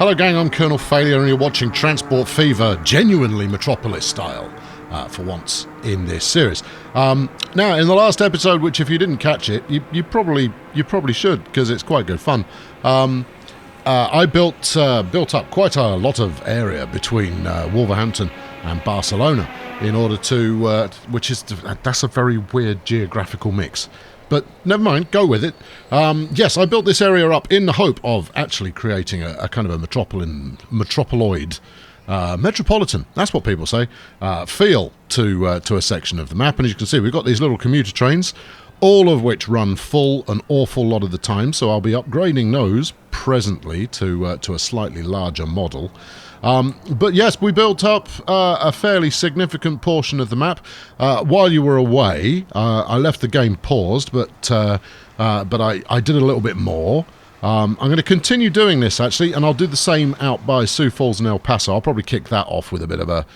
Hello gang, I'm Colonel Failure and you're watching Transport Fever, genuinely Metropolis style, for once in this series. Now, in the last episode, which if you didn't catch it, you probably should, because it's quite good fun. I built up quite a lot of area between Wolverhampton and Barcelona in order to, that's a very weird geographical mix. But never mind, go with it. Yes, I built this area up in the hope of actually creating a kind of a metropolitan, that's what people say, feel to a section of the map. And as you can see, we've got these little commuter trains, all of which run full an awful lot of the time. So I'll be upgrading those presently to a slightly larger model. But yes, we built up a fairly significant portion of the map. While you were away, I left the game paused, but I did a little bit more. I'm going to continue doing this, actually, and I'll do the same out by Sioux Falls and El Paso. I'll probably kick that off with a bit of a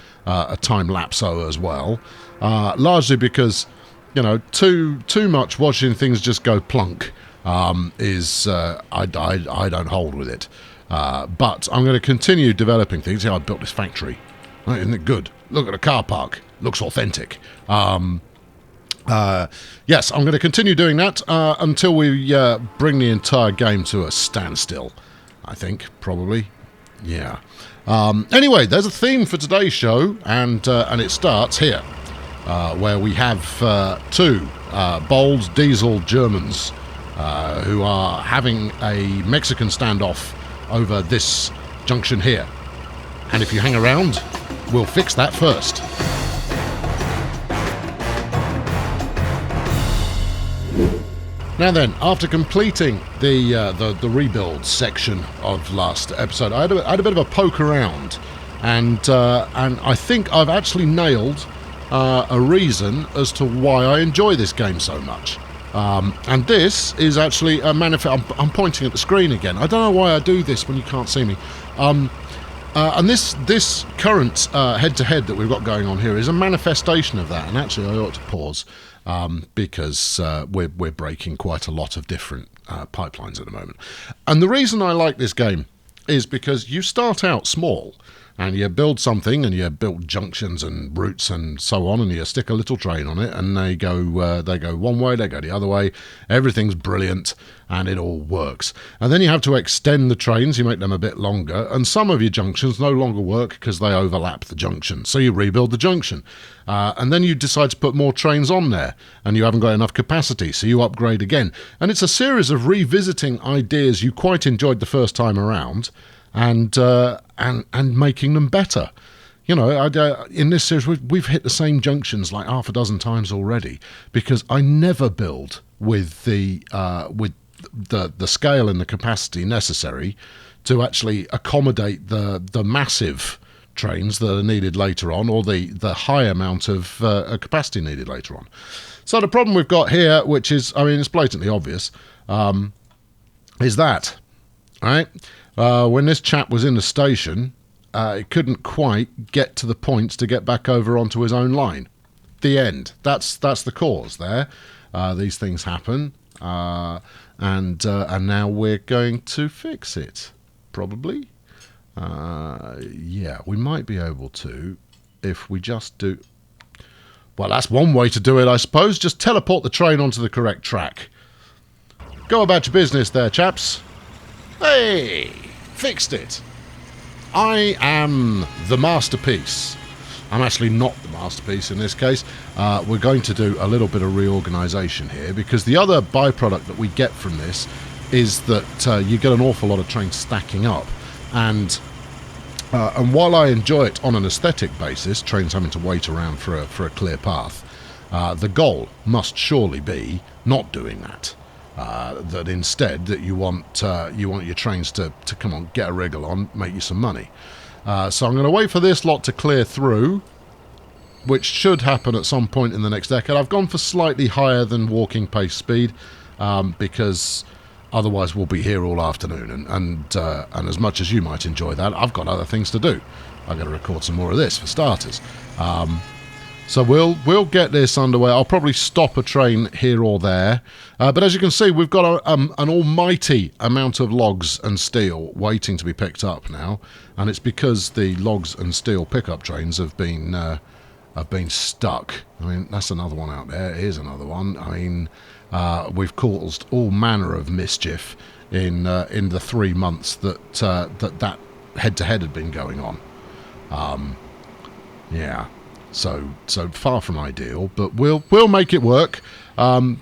time-lapse-o as well. Largely because, you know, too much watching things just go plunk I don't hold with it. But I'm going to continue developing things. See, I built this factory. Right, isn't it good? Look at the car park. Looks authentic. Yes, I'm going to continue doing that until we bring the entire game to a standstill. I think, probably. Yeah. Anyway, there's a theme for today's show, and it starts here, where we have two bold diesel Germans who are having a Mexican standoff over this junction here. And if you hang around, we'll fix that first. Now then, after completing the rebuild section of last episode, I had a bit of a poke around, and I think I've actually nailed a reason as to why I enjoy this game so much. And this is actually a manifest. I'm pointing at the screen again. I don't know why I do this when you can't see me. And this current head-to-head that we've got going on here is a manifestation of that. And actually, I ought to pause because we're breaking quite a lot of different pipelines at the moment. And the reason I like this game is because you start out small. And you build something, and you build junctions and routes and so on, and you stick a little train on it, and they go one way, they go the other way. Everything's brilliant, and it all works. And then you have to extend the trains. You make them a bit longer, and some of your junctions no longer work because they overlap the junction. So you rebuild the junction, and then you decide to put more trains on there, and you haven't got enough capacity, so you upgrade again. And it's a series of revisiting ideas you quite enjoyed the first time around, and making them better. You know, in this series we've hit the same junctions like half a dozen times already, because I never build with the scale and the capacity necessary to actually accommodate the massive trains that are needed later on, or the high amount of capacity needed later on. So the problem we've got here, which is, I mean, it's blatantly obvious, is that, right? When this chap was in the station, he couldn't quite get to the points to get back over onto his own line. The end. That's the cause there. These things happen, and now we're going to fix it, probably. Yeah, we might be able to if we just do... Well, that's one way to do it, I suppose. Just teleport the train onto the correct track. Go about your business there, chaps. Hey! Fixed it. I am the masterpiece. I'm actually not the masterpiece in this case. We're going to do a little bit of reorganisation here, because the other byproduct that we get from this is that you get an awful lot of trains stacking up, and while I enjoy it on an aesthetic basis, trains having to wait around for a clear path, the goal must surely be not doing that. That instead that you want your trains to come on, get a wriggle on, make you some money. So I'm going to wait for this lot to clear through, which should happen at some point in the next decade. I've gone for slightly higher than walking pace speed, because otherwise we'll be here all afternoon, and as much as you might enjoy that, I've got other things to do. I've got to record some more of this for starters. So we'll get this underway. I'll probably stop a train here or there. But as you can see, we've got an almighty amount of logs and steel waiting to be picked up now. And it's because the logs and steel pickup trains have been stuck. I mean, that's another one out there. Here's another one. I mean, we've caused all manner of mischief in the 3 months that head-to-head had been going on. Yeah. So far from ideal, but we'll make it work. I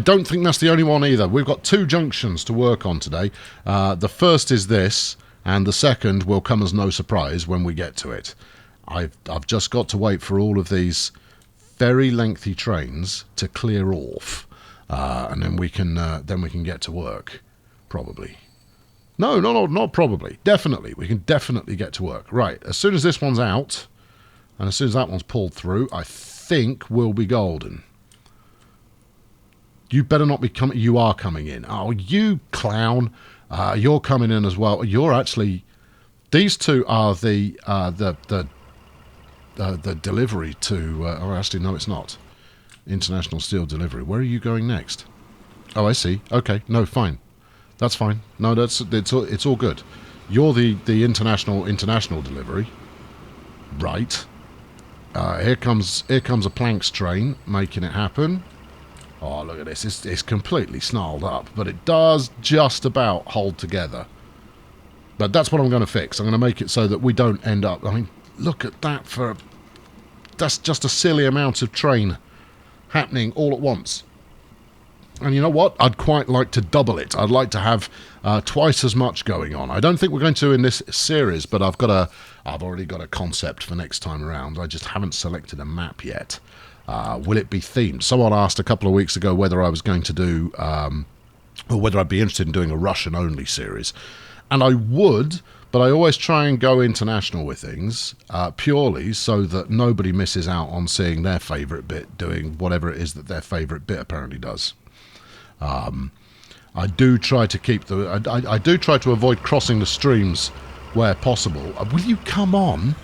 don't think that's the only one either. We've got 2 junctions to work on today. The first is this, and the second will come as no surprise when we get to it. I've just got to wait for all of these very lengthy trains to clear off, and then we can get to work. Probably. No, not probably. Definitely, we can definitely get to work. Right, as soon as this one's out. And as soon as that one's pulled through, I think we'll be golden. You better not be coming. You are coming in. Oh, you clown. You're coming in as well. You're actually... These two are the delivery to... oh, actually, no, it's not. International Steel Delivery. Where are you going next? Oh, I see. Okay. No, fine. That's fine. No, it's all good. You're the international delivery. Right. Here comes a planks train making it happen. Oh, look at this. It's completely snarled up, but it does just about hold together. But that's what I'm going to fix. I'm going to make it so that we don't end up... I mean, look at that for... That's just a silly amount of train happening all at once. And you know what? I'd quite like to double it. I'd like to have twice as much going on. I don't think we're going to in this series, but I've already got a concept for next time around. I just haven't selected a map yet. Will it be themed? Someone asked a couple of weeks ago whether I was going to do, or whether I'd be interested in doing a Russian-only series. And I would, but I always try and go international with things, purely so that nobody misses out on seeing their favourite bit doing whatever it is that their favourite bit apparently does. I do try to keep I do try to avoid crossing the streams where possible. Will you come on?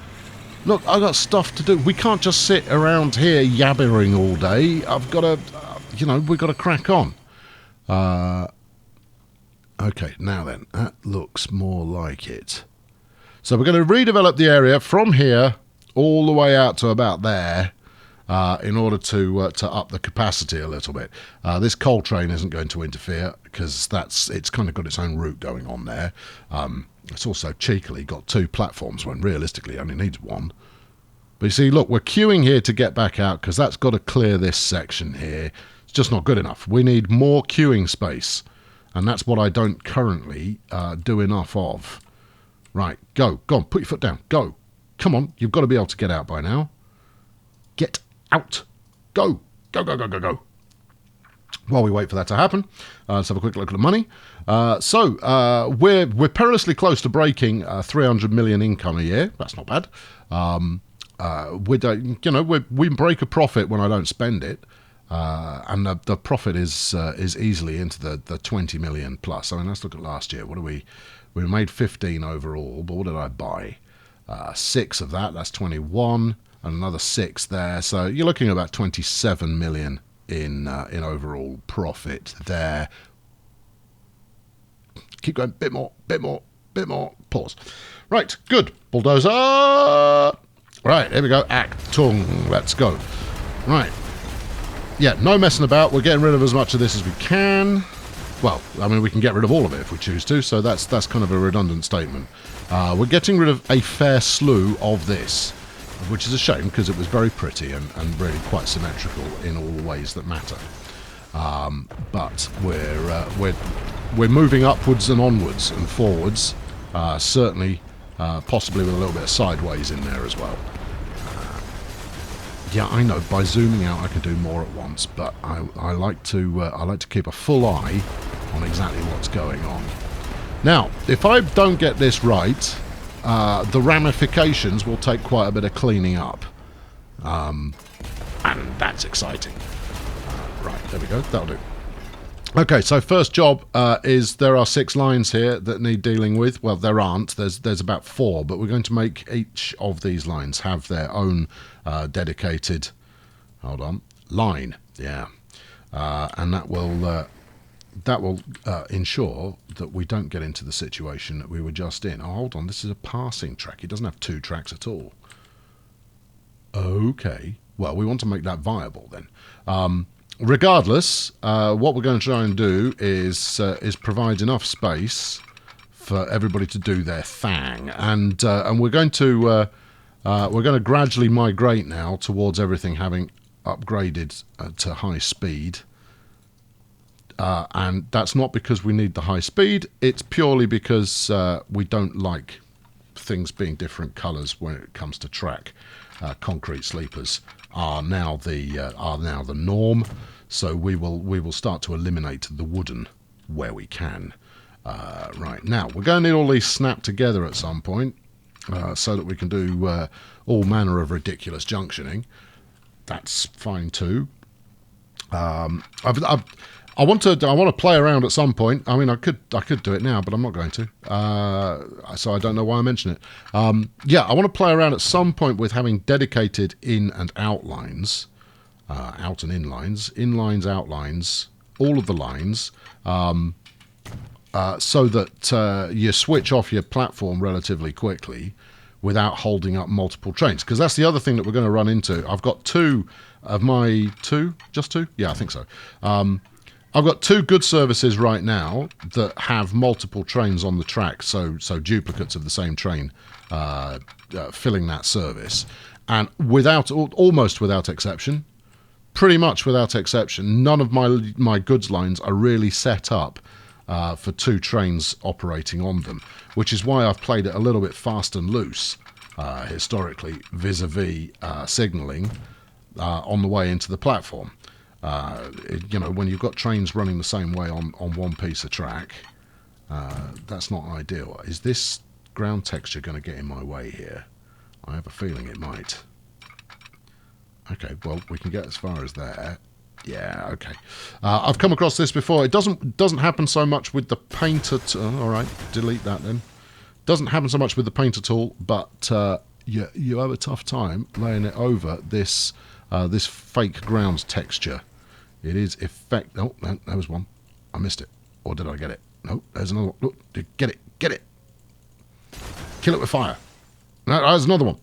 Look, I've got stuff to do. We can't just sit around here yabbering all day. I've got to, we've got to crack on. Okay, now then, that looks more like it. So we're going to redevelop the area from here all the way out to about there. In order to up the capacity a little bit. This coal train isn't going to interfere because it's kind of got its own route going on there. It's also cheekily got 2 platforms when realistically it only needs 1. But you see, look, we're queuing here to get back out because that's got to clear this section here. It's just not good enough. We need more queuing space, and that's what I don't currently do enough of. Right, go on, put your foot down, go. Come on, you've got to be able to get out by now. Get out. Go. While we wait for that to happen, let's have a quick look at the money. We're perilously close to breaking 300 million income a year. That's not bad. We break a profit when I don't spend it, and the profit is easily into the 20 million plus. I mean, let's look at last year. What do we made 15 overall, but what did I buy? 6 of that. That's 21. And another 6 there, so you're looking at about 27 million in overall profit there. Keep going, bit more. Pause. Right, good. Bulldozer. Right, here we go. Achtung. Let's go. Right. Yeah, no messing about. We're getting rid of as much of this as we can. Well, I mean, we can get rid of all of it if we choose to, so that's kind of a redundant statement. We're getting rid of a fair slew of this, which is a shame because it was very pretty and really quite symmetrical in all the ways that matter. But we're moving upwards and onwards and forwards, certainly, possibly with a little bit of sideways in there as well. Yeah, I know. By zooming out, I can do more at once, but I like to keep a full eye on exactly what's going on. Now, if I don't get this right, the ramifications will take quite a bit of cleaning up. And that's exciting. Right, there we go. That'll do. Okay, so first job is there are 6 lines here that need dealing with. Well, there aren't. There's about 4, but we're going to make each of these lines have their own dedicated, hold on, line. Yeah, and that will ensure that we don't get into the situation that we were just in. Oh, hold on, this is a passing track. It doesn't have 2 tracks at all. Okay, well, we want to make that viable then. Regardless, what we're going to try and do is provide enough space for everybody to do their thing, and we're going to gradually migrate now towards everything having upgraded to high speed. And that's not because we need the high speed, it's purely because we don't like things being different colours when it comes to track. Concrete sleepers are now the norm, so we will start to eliminate the wooden where we can. Right, now we're going to need all these snapped together at some point, so that we can do all manner of ridiculous junctioning. That's fine too. I want to play around at some point. I mean, I could do it now, but I'm not going to. So I don't know why I mention it. Yeah, I want to play around at some point with having dedicated in and out lines, out and in lines, outlines, all of the lines, so that you switch off your platform relatively quickly without holding up multiple trains. Because that's the other thing that we're going to run into. I've got 2 of my just 2? Yeah, I think so. I've got 2 good services right now that have multiple trains on the track, so duplicates of the same train filling that service. And almost without exception, pretty much without exception, none of my goods lines are really set up for 2 trains operating on them, which is why I've played it a little bit fast and loose historically vis-a-vis signalling on the way into the platform. You know, when you've got trains running the same way on one piece of track, that's not ideal. Is this ground texture going to get in my way here? I have a feeling it might. Okay, well, we can get as far as there. Yeah, okay. I've come across this before. It doesn't happen so much with the painter. All right, delete that then. Doesn't happen so much with the painter tool, but you have a tough time laying it over this fake ground texture. It is Oh, there was one. I missed it. Or did I get it? No, there's another one. Look, get it. Kill it with fire. No, there's another one.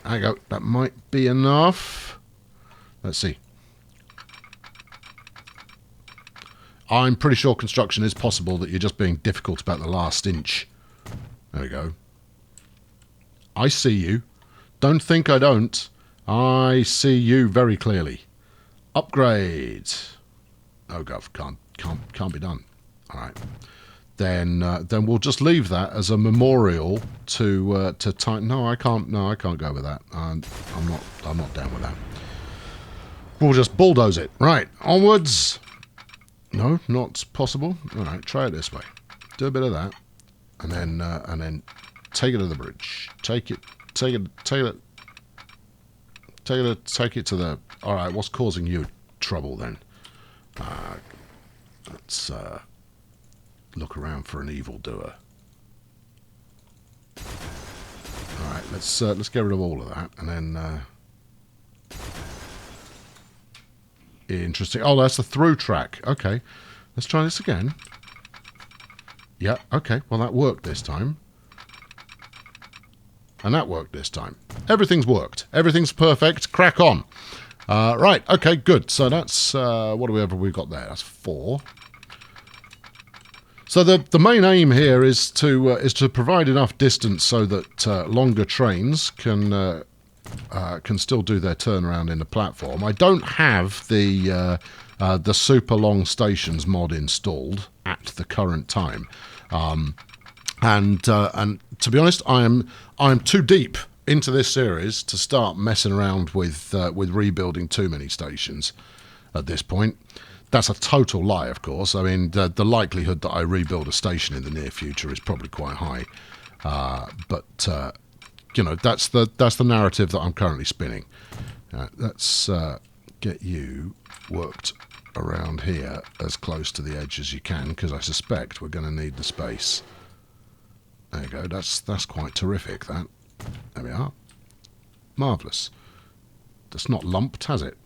There you go. That might be enough. Let's see. I'm pretty sure construction is possible, that you're just being difficult about the last inch. There we go. I see you. Don't think I don't. I see you very clearly. Upgrade. Oh god, can't be done. All right. Then we'll just leave that as a memorial to time. No, I can't go with that. I'm not down with that. We'll just bulldoze it. Right, onwards. No, not possible. All right, try it this way. Do a bit of that, and then take it to the bridge. Take it to the. All right, what's causing you trouble then? Let's look around for an evildoer. All right, let's get rid of all of that, and then. Interesting. Oh, that's the through track. Okay, let's try this again. Yeah. Okay. Well, that worked this time. And that worked this time. Everything's worked. Everything's perfect. Crack on. Right. Okay. Good. So that's what have we got there? That's 4. So the main aim here is to provide enough distance so that longer trains can still do their turnaround in the platform. I don't have the super long stations mod installed at the current time, and to be honest, I'm too deep into this series to start messing around with rebuilding too many stations at this point. That's a total lie, of course. I mean, the likelihood that I rebuild a station in the near future is probably quite high, but you know, that's the narrative that I'm currently spinning. Let's get you worked around here as close to the edge as you can, because I suspect we're going to need the space. There you go. That's quite terrific, that. There we are. Marvellous. That's not lumped, has it?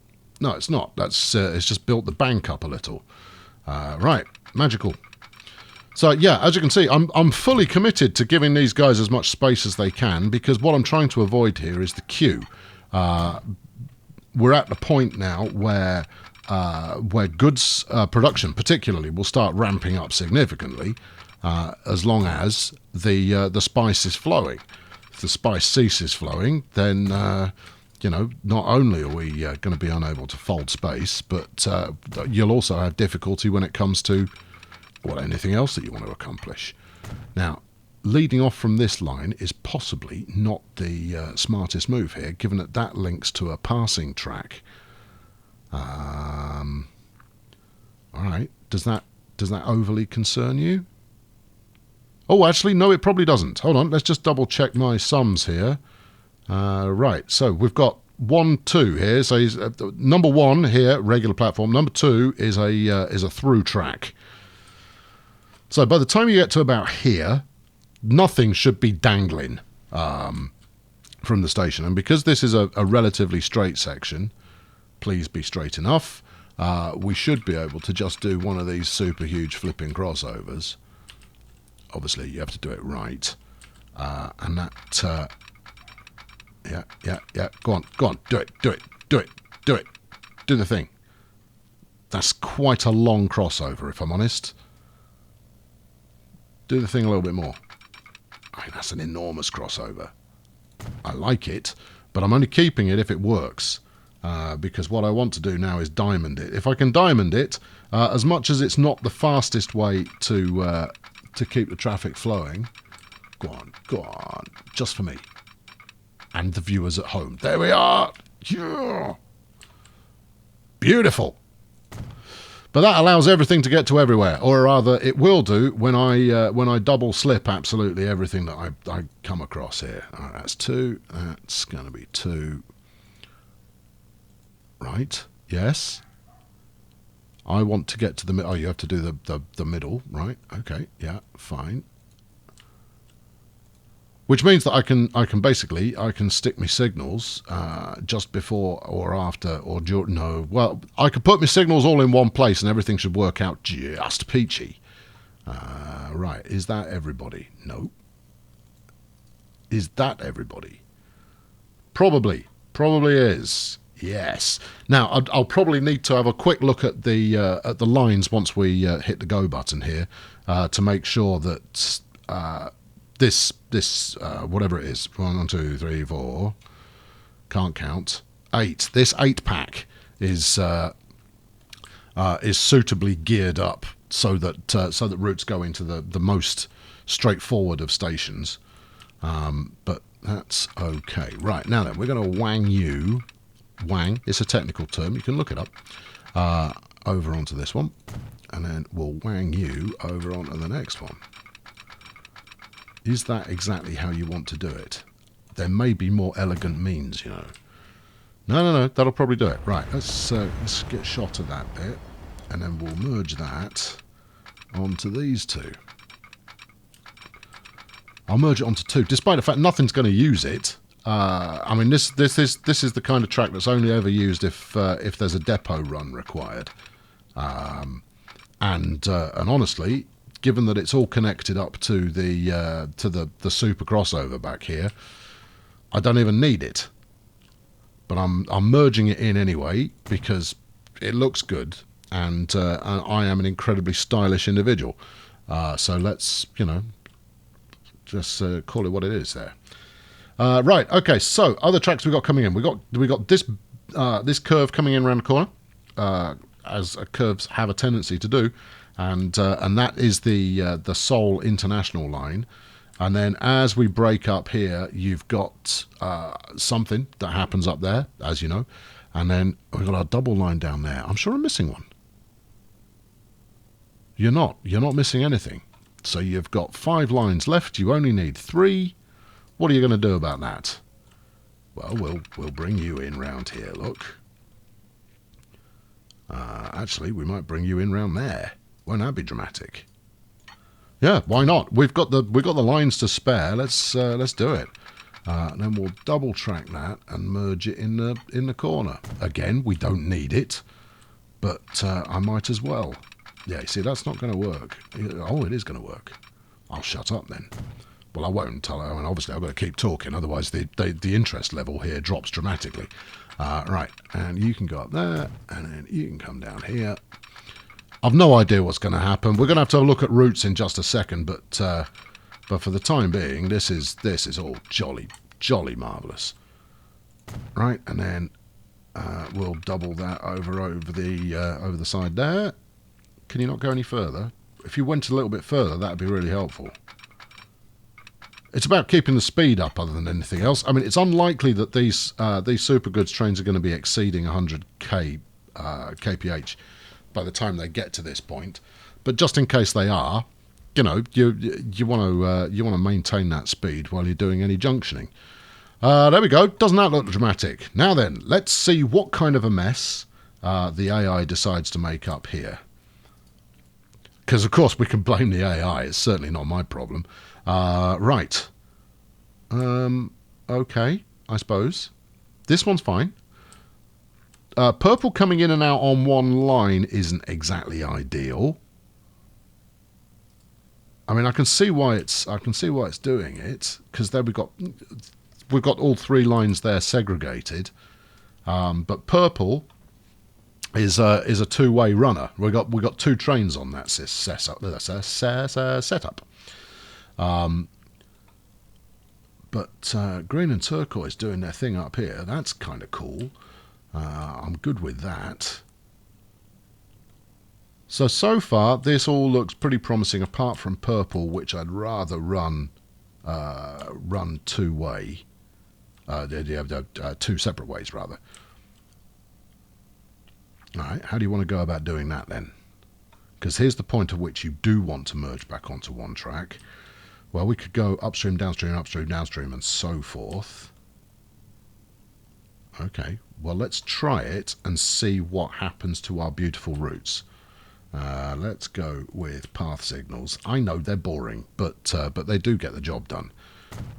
No, it's not. That's it's just built the bank up a little. Right, magical. So yeah, as you can see, I'm fully committed to giving these guys as much space as they can, because what I'm trying to avoid here is the queue. We're at the point now where goods production, particularly, will start ramping up significantly, as long as the spice is flowing. If the spice ceases flowing, then you know, not only are we going to be unable to fold space, but you'll also have difficulty when it comes to, well, anything else that you want to accomplish. Now, leading off from this line is possibly not the smartest move here, given that that links to a passing track. All right, does that overly concern you? Oh, actually, no, it probably doesn't. Hold on, let's just double check my sums here. Right, so we've got 1, 2 here. So number 1 here, regular platform. Number 2 is a through track. So by the time you get to about here, nothing should be dangling from the station. And because this is a relatively straight section, please be straight enough, we should be able to just do one of these super huge flipping crossovers. Obviously, you have to do it right. And that... Yeah. Go on. Do it. Do the thing. That's quite a long crossover, if I'm honest. Do the thing a little bit more. I mean, that's an enormous crossover. I like it, but I'm only keeping it if it works. Because what I want to do now is diamond it. If I can diamond it, as much as it's not the fastest way to keep the traffic flowing, go on, just for me. And the viewers at home. There we are. Yeah. Beautiful. But that allows everything to get to everywhere, or rather, it will do when I double slip absolutely everything that I come across here. All right, that's 2. That's going to be 2. Right. Yes. I want to get to the middle. Oh, you have to do the middle, right? Okay. Yeah. Fine. Which means that I can basically stick my signals just before or after or during. No, well, I could put my signals all in one place and everything should work out just peachy. Right, is that everybody? No. Is that everybody? Probably is. Yes. Now I'll probably need to have a quick look at the lines once we hit the go button here to make sure that. This whatever it is, 1, 2, 3, 4, can't count, 8. This 8-pack is suitably geared up so that routes go into the most straightforward of stations. But that's okay. Right, now then, we're going to wang you. Wang, it's a technical term, you can look it up. Over onto this one, and then we'll wang you over onto the next one. Is that exactly how you want to do it? There may be more elegant means, you know. No, that'll probably do it. Right, let's get a shot of that bit, and then we'll merge that onto these 2. I'll merge it onto 2, despite the fact nothing's going to use it. I mean, this is the kind of track that's only ever used if there's a depot run required, and honestly, given that it's all connected up to the super crossover back here, I don't even need it. But I'm merging it in anyway because it looks good, and I am an incredibly stylish individual. So let's just call it what it is there. Right. Okay. So other tracks we got coming in. We got this curve coming in around the corner, as curves have a tendency to do. And that is the Seoul International line. And then as we break up here, you've got something that happens up there, as you know. And then we've got our double line down there. I'm sure I'm missing one. You're not. You're not missing anything. So you've got 5 lines left. You only need 3. What are you going to do about that? Well, we'll bring you in round here, look. Actually, we might bring you in round there. Won't that be dramatic? Yeah, why not? We've got the lines to spare. Let's do it. And then we'll double track that and merge it in the corner. Again, we don't need it, but I might as well. Yeah, you see, that's not going to work. Oh, it is going to work. I'll shut up then. Well, I won't. I mean, obviously, I've got to keep talking, otherwise the interest level here drops dramatically. Right, and you can go up there, and then you can come down here. I've no idea what's going to happen. We're going to have to look at routes in just a second, but for the time being, this is all jolly marvellous. Right, and then we'll double that over the side there. Can you not go any further? If you went a little bit further, that would be really helpful. It's about keeping the speed up other than anything else. I mean, it's unlikely that these super goods trains are going to be exceeding 100 kph by the time they get to this point. But just in case they are, you know, you want to maintain that speed while you're doing any junctioning. There we go. Doesn't that look dramatic? Now then, let's see what kind of a mess the AI decides to make up here. Because, of course, we can blame the AI. It's certainly not my problem. Right. Okay, I suppose. This one's fine. Purple coming in and out on one line isn't exactly ideal. I mean, I can see why it's doing it, because there we've got all three lines there segregated. But purple is a two-way runner. We got two trains on that setup. But green and turquoise doing their thing up here. That's kind of cool. I'm good with that. So far, this all looks pretty promising, apart from purple, which I'd rather run two-way. Two separate ways, rather. All right, how do you want to go about doing that then? Because here's the point at which you do want to merge back onto one track. Well, we could go upstream, downstream, upstream, downstream, and so forth. Okay, well, let's try it and see what happens to our beautiful routes. Let's go with path signals. I know they're boring, but they do get the job done.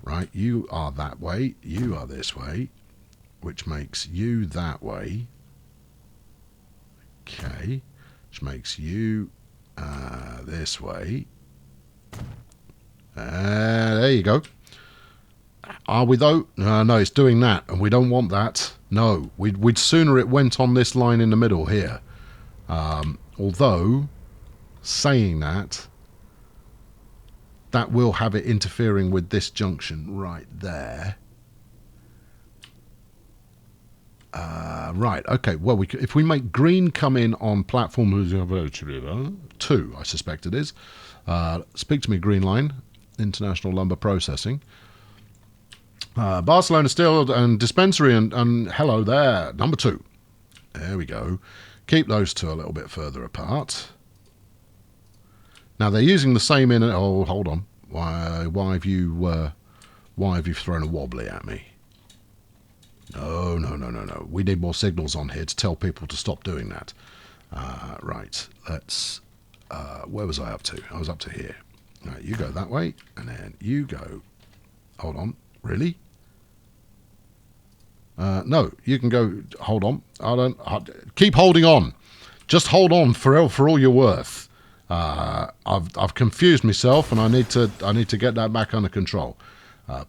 Right, you are that way, you are this way, which makes you that way. Okay, which makes you this way. There you go. Are we though? No, it's doing that, and we don't want that. No, we'd sooner it went on this line in the middle here. Although, saying that will have it interfering with this junction right there. Right, okay, well, if we make green come in on platform 2, I suspect it is. Speak to me, Green Line, International Lumber Processing. Barcelona Steel and Dispensary and hello there, number 2. There we go. Keep those two a little bit further apart. Now they're using the same in. Oh, hold on. Why have you thrown a wobbly at me? No. We need more signals on here to tell people to stop doing that. Right. Let's. Where was I up to? I was up to here. Right, you go that way, and then you go. Hold on. Really? No, you can go. Hold on. Keep holding on. Just hold on for all you're worth. I've confused myself, and I need to get that back under control.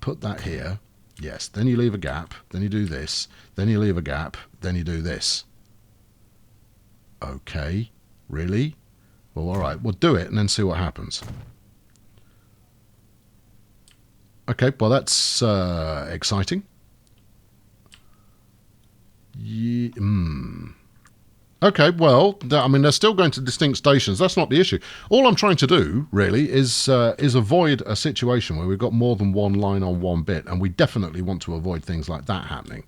Put that here. Yes. Then you leave a gap. Then you do this. Then you leave a gap. Then you do this. Okay. Really? Well, all right. We'll do it and then see what happens. Okay. Well, that's exciting. Okay, well, I mean, they're still going to distinct stations. That's not the issue. All I'm trying to do, really, is avoid a situation where we've got more than one line on one bit, and we definitely want to avoid things like that happening.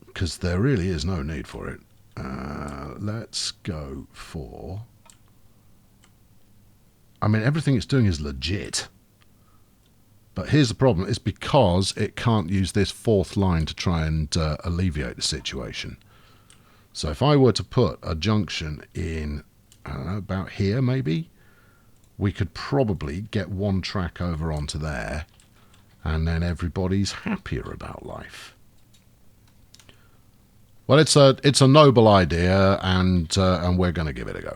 Because there really is no need for it. Let's go for... I mean, everything it's doing is legit. But here's the problem. It's because it can't use this fourth line to try and alleviate the situation. So if I were to put a junction in, I don't know, about here maybe, we could probably get one track over onto there, and then everybody's happier about life. Well, it's a noble idea, and we're going to give it a go.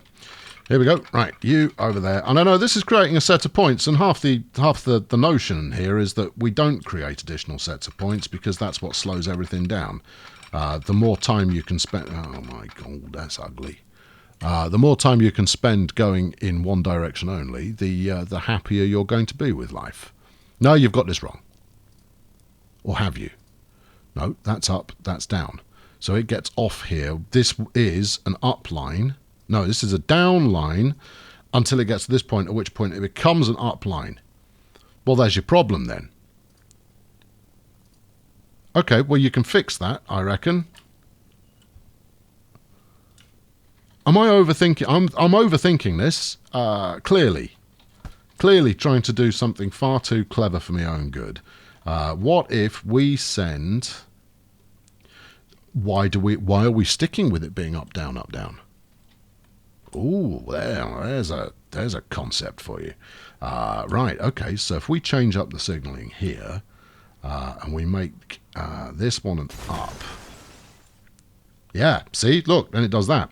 Here we go. Right, you over there. And I know this is creating a set of points, and half the notion here is that we don't create additional sets of points because that's what slows everything down. The more time you can spend... Oh my God, that's ugly. The more time you can spend going in one direction only, the happier you're going to be with life. No, you've got this wrong. Or have you? No, that's up, that's down. So it gets off here. This is an up line. No, this is a down line until it gets to this point, at which point it becomes an up line. Well, there's your problem then. Okay, well, you can fix that, I reckon. Am I overthinking? I'm overthinking this, clearly. Clearly trying to do something far too clever for my own good. What if we send... Why are we sticking with it being up, down, up, down? Ooh, there's a concept for you. Right, okay, so if we change up the signalling here, and we make this one an up. Yeah, see, look, and it does that.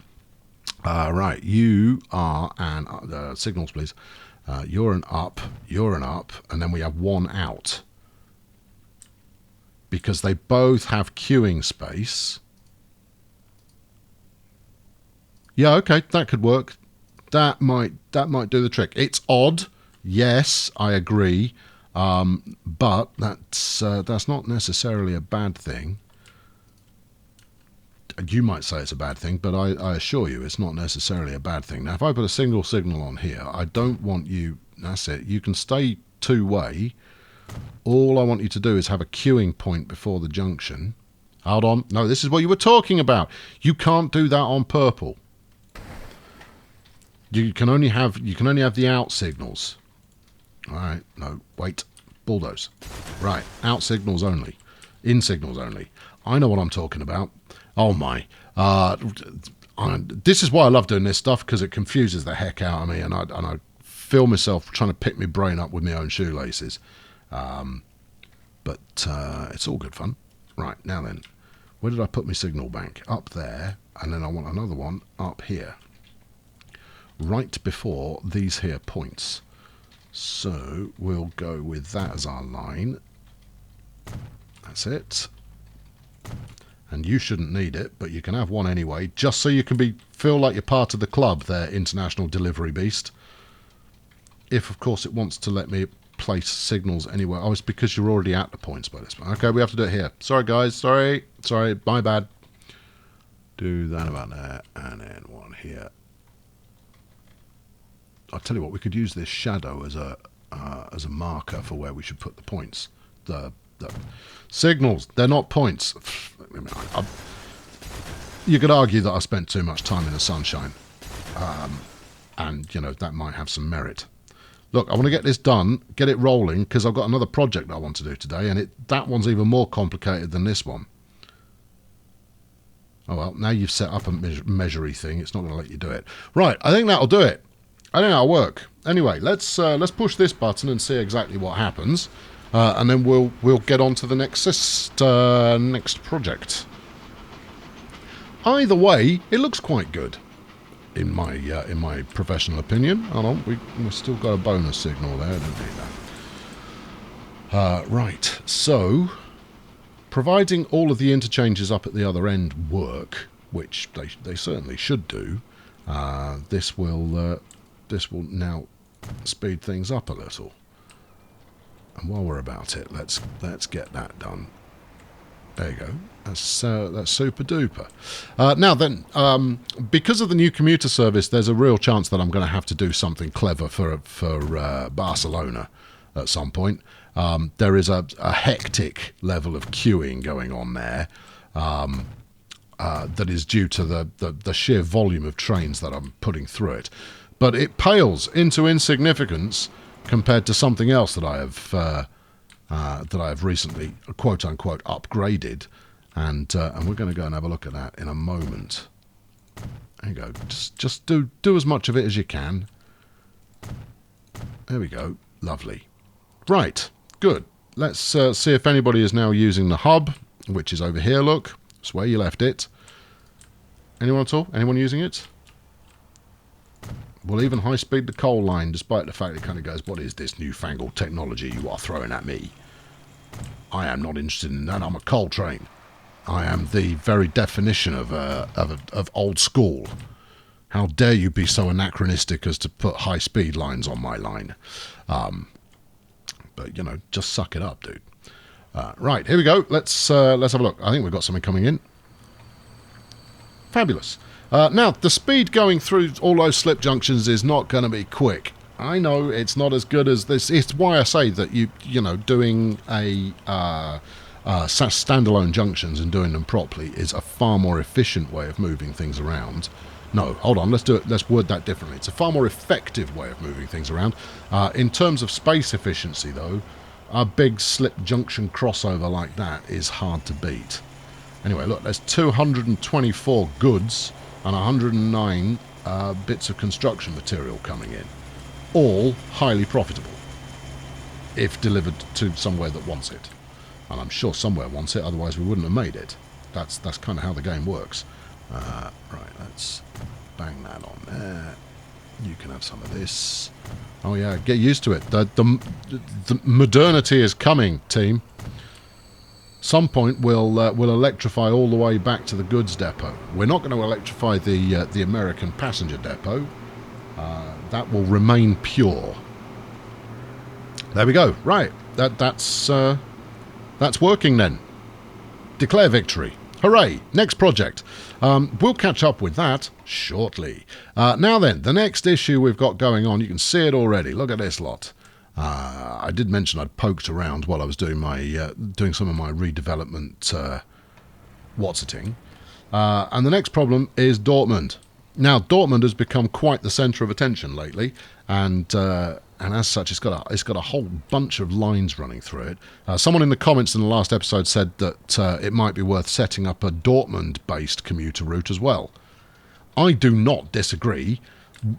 Right, you are an, signals please. You're an up, and then we have one out. Because they both have queuing space. Yeah, okay, that could work. That might do the trick. It's odd, yes, I agree, but that's not necessarily a bad thing. You might say it's a bad thing, but I assure you it's not necessarily a bad thing. Now, if I put a single signal on here, I don't want you... That's it. You can stay two-way. All I want you to do is have a queuing point before the junction. Hold on. No, this is what you were talking about. You can't do that on purple. You can only have the out signals. All right. No, wait. Bulldoze. Right. Out signals only. In signals only. I know what I'm talking about. Oh my. This is why I love doing this stuff, because it confuses the heck out of me, and I feel myself trying to pick my brain up with my own shoelaces. But it's all good fun. Right, now then, where did I put my signal bank? Up there, and then I want another one up here. Right before these here points. So we'll go with that as our line. That's it. And you shouldn't need it, but you can have one anyway, just so you can feel like you're part of the club there, International Delivery Beast. If, of course, it wants to let me place signals anywhere. Oh, it's because you're already at the points by this point. Okay, we have to do it here. Sorry, guys. Sorry, my bad. Do that about there, and then one here. I'll tell you what, we could use this shadow as a marker for where we should put the points. The signals, they're not points. I mean, you could argue that I spent too much time in the sunshine. And, you know, that might have some merit. Look, I want to get this done, get it rolling, because I've got another project I want to do today, and that one's even more complicated than this one. Oh, well, now you've set up a measury thing, it's not going to let you do it. Right, I think that'll do it. I think that'll work. Anyway, let's push this button and see exactly what happens, and then we'll get on to the next project. Either way, it looks quite good. In my professional opinion. Hold on, we've still got a bonus signal there, don't need that. Right, so providing all of the interchanges up at the other end work, which they certainly should do, this will now speed things up a little. And while we're about it, let's get that done. There you go. That's super duper. Now then, because of the new commuter service, there's a real chance that I'm going to have to do something clever for Barcelona at some point. There is a hectic level of queuing going on there that is due to the sheer volume of trains that I'm putting through it. But it pales into insignificance compared to something else that I have that I have recently, quote-unquote, upgraded. And we're going to go and have a look at that in a moment. There you go. Just do as much of it as you can. There we go. Lovely. Right. Good. Let's see if anybody is now using the hub, which is over here, look. It's where you left it. Anyone at all? Anyone using it? Well, even high-speed the coal line, despite the fact it kind of goes, what is this newfangled technology you are throwing at me? I am not interested in that. I'm a coal train. I am the very definition of old school. How dare you be so anachronistic as to put high-speed lines on my line? But, you know, just suck it up, dude. Right, here we go. Let's have a look. I think we've got something coming in. Fabulous. Now, the speed going through all those slip junctions is not going to be quick. I know it's not as good as this. It's why I say that you know, doing a standalone junctions and doing them properly is a far more efficient way of moving things around. No, hold on, let's do it. Let's word that differently. It's a far more effective way of moving things around. In terms of space efficiency, though, a big slip junction crossover like that is hard to beat. Anyway, look, there's 224 goods and 109 bits of construction material coming in. All highly profitable, if delivered to somewhere that wants it. And I'm sure somewhere wants it, otherwise we wouldn't have made it. That's kind of how the game works. Right, let's bang that on there. You can have some of this. Oh yeah, get used to it. The modernity is coming, team. Some point we'll electrify all the way back to the goods depot. We're not going to electrify the American passenger depot. That will remain pure. There we go. Right, that's working then. Declare victory. Hooray! Next project. We'll catch up with that shortly. Now then, the next issue we've got going on, you can see it already. Look at this lot. I did mention I'd poked around while I was doing my doing some of my redevelopment what's-it-ing. And the next problem is Dortmund. Now, Dortmund has become quite the centre of attention lately, and as such, it's got a whole bunch of lines running through it. Someone in the comments in the last episode said that it might be worth setting up a Dortmund-based commuter route as well. I do not disagree,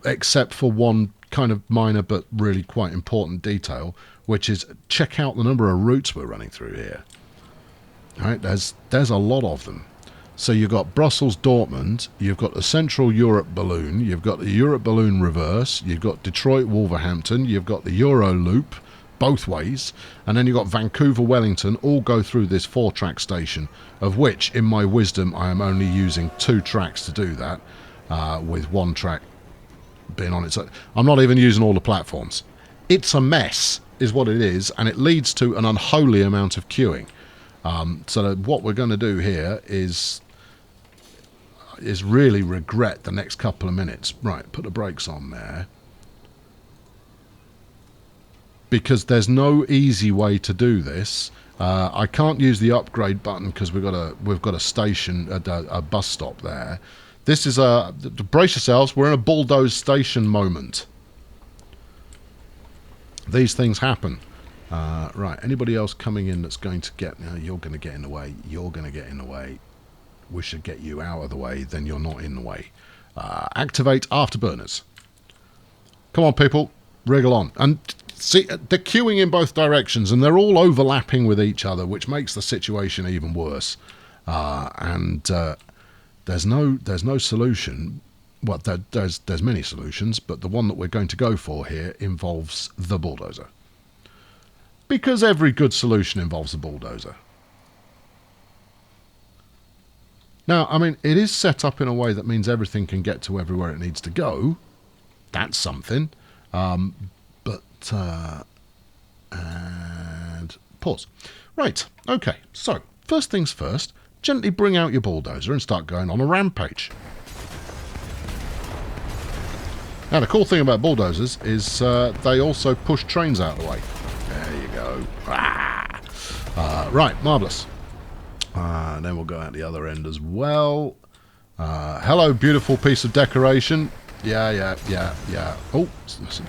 except for one kind of minor but really quite important detail, which is check out the number of routes we're running through here. All right, there's a lot of them. So you've got Brussels-Dortmund, you've got the Central Europe Balloon, you've got the Europe Balloon Reverse, you've got Detroit-Wolverhampton, you've got the Euro Loop, both ways, and then you've got Vancouver-Wellington, all go through this 4-track station, of which, in my wisdom, I am only using 2 tracks to do that, with 1 track being on its own. I'm not even using all the platforms. It's a mess, is what it is, and it leads to an unholy amount of queuing. So what we're going to do here is really regret the next couple of minutes. Right, put the brakes on there. Because there's no easy way to do this. I can't use the upgrade button because we've got a station, a bus stop there. This is brace yourselves, we're in a bulldoze station moment. These things happen. Right, anybody else coming in that's going to get... Now, you're going to get in the way. You're going to get in the way. We should get you out of the way, then you're not in the way. Activate afterburners. Come on, people. Wriggle on. And see, they're queuing in both directions, and they're all overlapping with each other, which makes the situation even worse. There's no solution. Well, there's many solutions, but the one that we're going to go for here involves the bulldozer. Because every good solution involves a bulldozer. Now, I mean, it is set up in a way that means everything can get to everywhere it needs to go. That's something. And pause. Right, okay, so, first things first, gently bring out your bulldozer and start going on a rampage. Now, the cool thing about bulldozers is they also push trains out of the way. There you go. Right, marvellous. Then we'll go out the other end as well. Hello, beautiful piece of decoration. Yeah. Oh,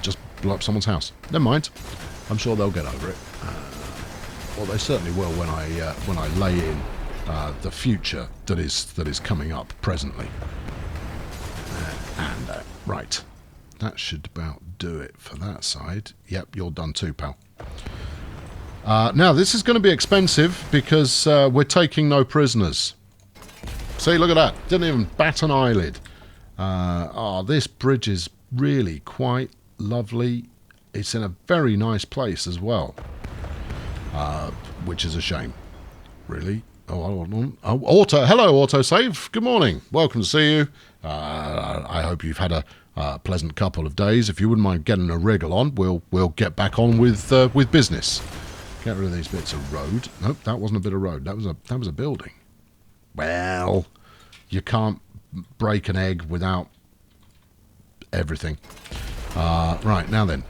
just blew up someone's house. Never mind. I'm sure they'll get over it. Well, they certainly will when I lay in the future that is coming up presently. Right, that should about do it for that side. Yep, you're done too, pal. Now, this is going to be expensive because we're taking no prisoners. See, look at that. Didn't even bat an eyelid. This bridge is really quite lovely. It's in a very nice place as well, which is a shame, really. Oh, Auto. Hello, Autosave. Good morning. Welcome to see you. I hope you've had a pleasant couple of days. If you wouldn't mind getting a wriggle on, we'll get back on with business. Get rid of these bits of road. Nope, that wasn't a bit of road. That was a building. Well, you can't break an egg without everything. Right, now then.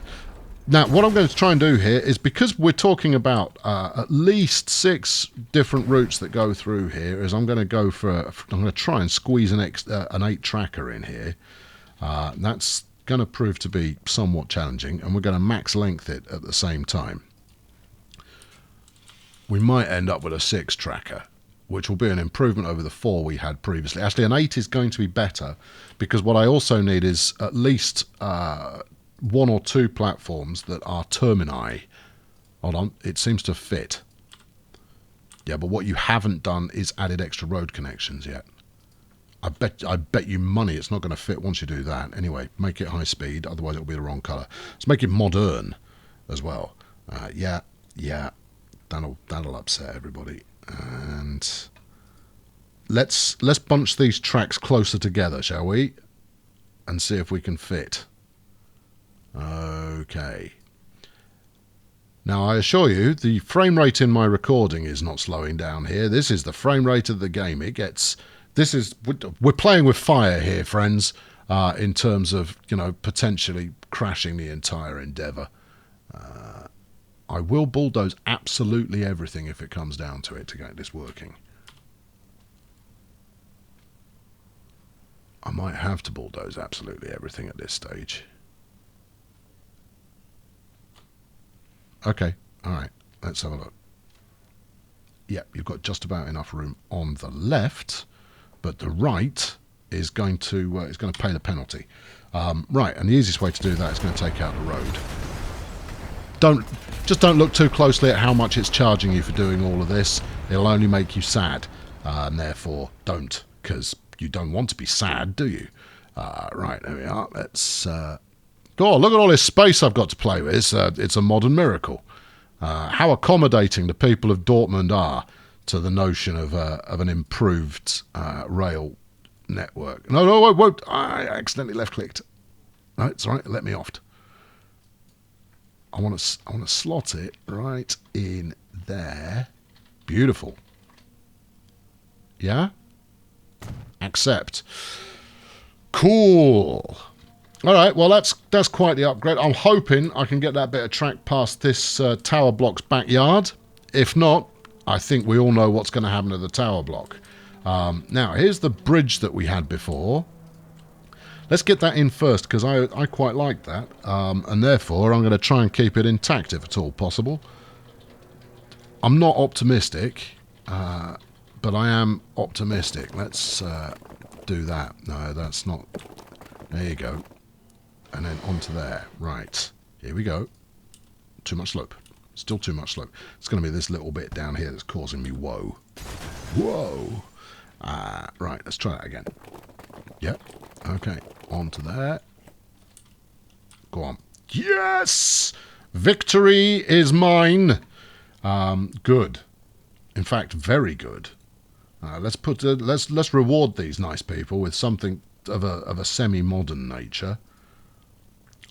Now, what I'm going to try and do here is, because we're talking about at least 6 different routes that go through here, is I'm going to try and squeeze an 8 tracker in here. That's going to prove to be somewhat challenging, and we're going to max length it at the same time. We might end up with a 6 tracker, which will be an improvement over the 4 we had previously. Actually, an 8 is going to be better, because what I also need is at least 1 or 2 platforms that are termini. Hold on, it seems to fit. Yeah, but what you haven't done is added extra road connections yet. I bet you money it's not going to fit once you do that. Anyway, make it high speed, otherwise it'll be the wrong colour. Let's make it modern as well. Yeah, that'll upset everybody. And let's bunch these tracks closer together, shall we? And see if we can fit. Okay. Now, I assure you, the frame rate in my recording is not slowing down here. This is the frame rate of the game. We're playing with fire here, friends, in terms of, potentially crashing the entire endeavour. I will bulldoze absolutely everything if it comes down to it to get this working. I might have to bulldoze absolutely everything at this stage. Okay, alright, let's have a look. Yep, you've got just about enough room on the left, but the right is going to pay the penalty. Right, and the easiest way to do that is going to take out the road. Just don't look too closely at how much it's charging you for doing all of this. It'll only make you sad, and therefore don't, because you don't want to be sad, do you? Right, there we are. Let's... God, look at all this space I've got to play with. It's a modern miracle. How accommodating the people of Dortmund are to the notion of an improved rail network. No, I won't. I accidentally left-clicked. No, it's all right. Let me off. I want to slot it right in there. Beautiful. Yeah? Accept. Cool. All right, well, that's quite the upgrade. I'm hoping I can get that bit of track past this tower block's backyard. If not, I think we all know what's going to happen to the tower block. Now, here's the bridge that we had before. Let's get that in first, because I quite like that. And therefore, I'm going to try and keep it intact, if at all possible. I'm not optimistic, but I am optimistic. Let's do that. No, that's not... There you go. And then onto there. Right. Here we go. Too much slope. Still too much slope. It's going to be this little bit down here that's causing me woe. Whoa. Right. Let's try that again. Yep. Okay. Onto there. Go on. Yes! Victory is mine. Good. In fact, very good. Let's reward these nice people with something of a semi-modern nature.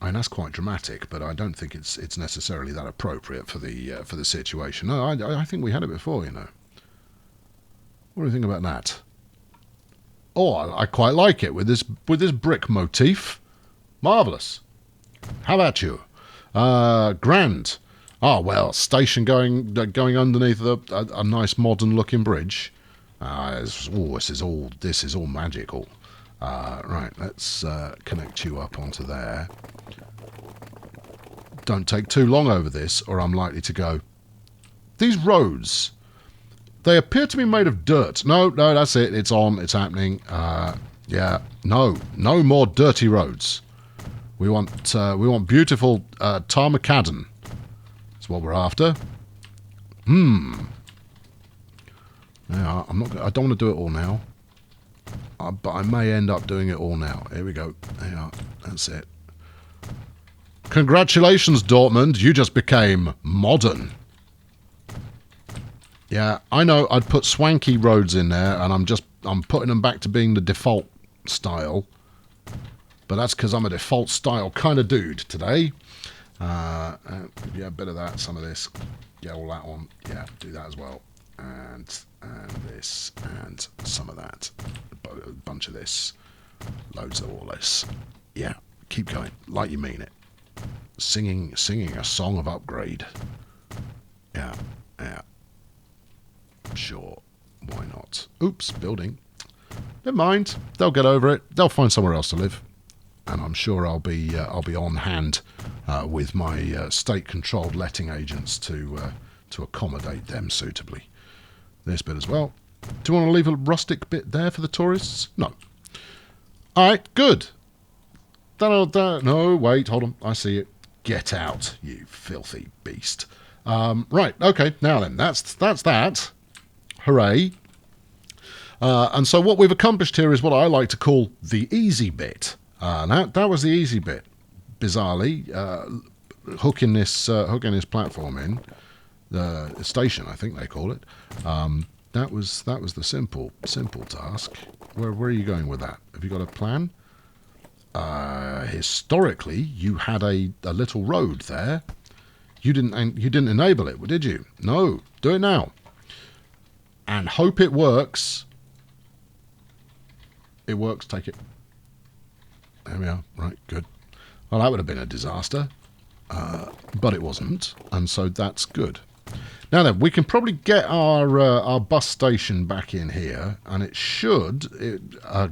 I mean, that's quite dramatic, but I don't think it's necessarily that appropriate for the situation. No, I think we had it before, you know. What do you think about that? Oh, I quite like it with this brick motif. Marvellous. How about you? Grand. Oh well, station going underneath a nice modern looking bridge. This is all magical. Right, let's connect you up onto there. Don't take too long over this, or I'm likely to go, these roads, they appear to be made of dirt. No, that's it. It's on. It's happening. Yeah, no more dirty roads. We want beautiful tarmacadon. That's what we're after. Yeah, I don't want to do it all now, but I may end up doing it all now. Here we go. Yeah, that's it. Congratulations, Dortmund. You just became modern. Yeah, I know. I'd put swanky roads in there, and I'm putting them back to being the default style. But that's because I'm a default style kind of dude today. Yeah, a bit of that, some of this. Yeah, all that on. Yeah, do that as well. And this, and some of that. A bunch of this. Loads of all this. Yeah, keep going. Like you mean it. Singing a song of upgrade. Yeah. Sure, why not? Oops, building. Never mind. They'll get over it. They'll find somewhere else to live. And I'm sure I'll be on hand with my state-controlled letting agents to accommodate them suitably. This bit as well. Do you want to leave a rustic bit there for the tourists? No. All right, good. No, wait, hold on. I see it. Get out, you filthy beast. Right, okay, now then, that's that. Hooray. And so what we've accomplished here is what I like to call the easy bit. That was the easy bit. Bizarrely, hooking this platform in, the station, I think they call it. That was the simple task. Where are you going with that? Have you got a plan? Historically, you had a little road there. You didn't enable it, did you? No, do it now. And hope it works. It works, take it. There we are, right, good. Well, that would have been a disaster, but it wasn't, and so that's good. Now then, we can probably get our bus station back in here, and it should,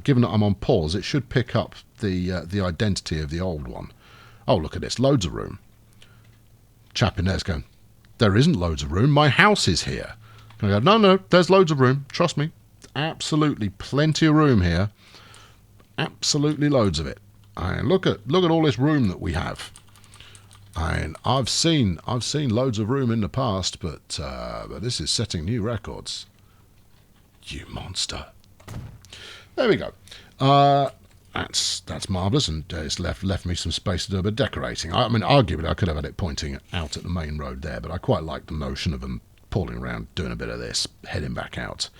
given that I'm on pause, it should pick up the identity of the old one. Oh, look at this, loads of room. Chap in there's going, there isn't loads of room, my house is here. I go, no, there's loads of room, trust me. Absolutely plenty of room here. Absolutely loads of it. And look at all this room that we have. And I've seen loads of room in the past, but this is setting new records. You monster. There we go. That's marvellous, and it's left me some space to do a bit of decorating. I mean, arguably I could have had it pointing out at the main road there, but I quite like the notion of them pulling around, doing a bit of this, heading back out.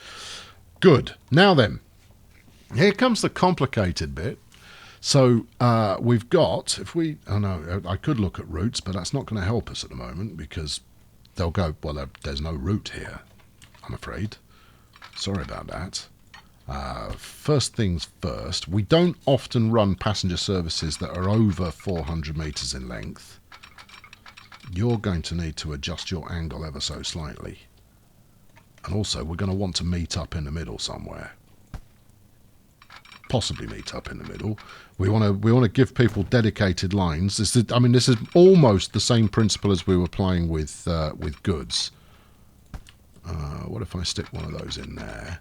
Good. Now then, here comes the complicated bit. So we've got, I could look at routes, but that's not going to help us at the moment because they'll go, well, there's no route here, I'm afraid. Sorry about that. First things first, we don't often run passenger services that are over 400 metres in length. You're going to need to adjust your angle ever so slightly. And also, we're going to want to meet up in the middle somewhere. Possibly meet up in the middle. We want to give people dedicated lines. This is almost the same principle as we were playing with goods. What if I stick one of those in there?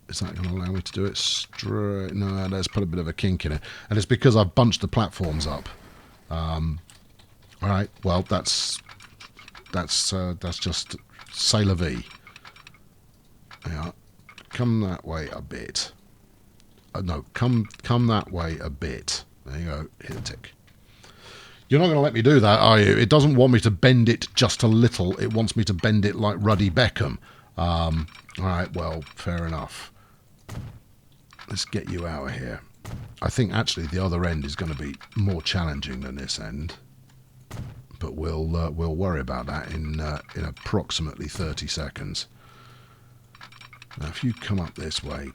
Is that going to allow me to do it straight? No, let's put a bit of a kink in it. And it's because I've bunched the platforms up. All right, well, that's just c'est la vie. Yeah, come that way a bit. No, come that way a bit. There you go, hit a tick. You're not going to let me do that, are you? It doesn't want me to bend it just a little. It wants me to bend it like Ruddy Beckham. All right, well, fair enough. Let's get you out of here. I think actually the other end is going to be more challenging than this end. But we'll worry about that in approximately 30 seconds. Now, if you come up this way,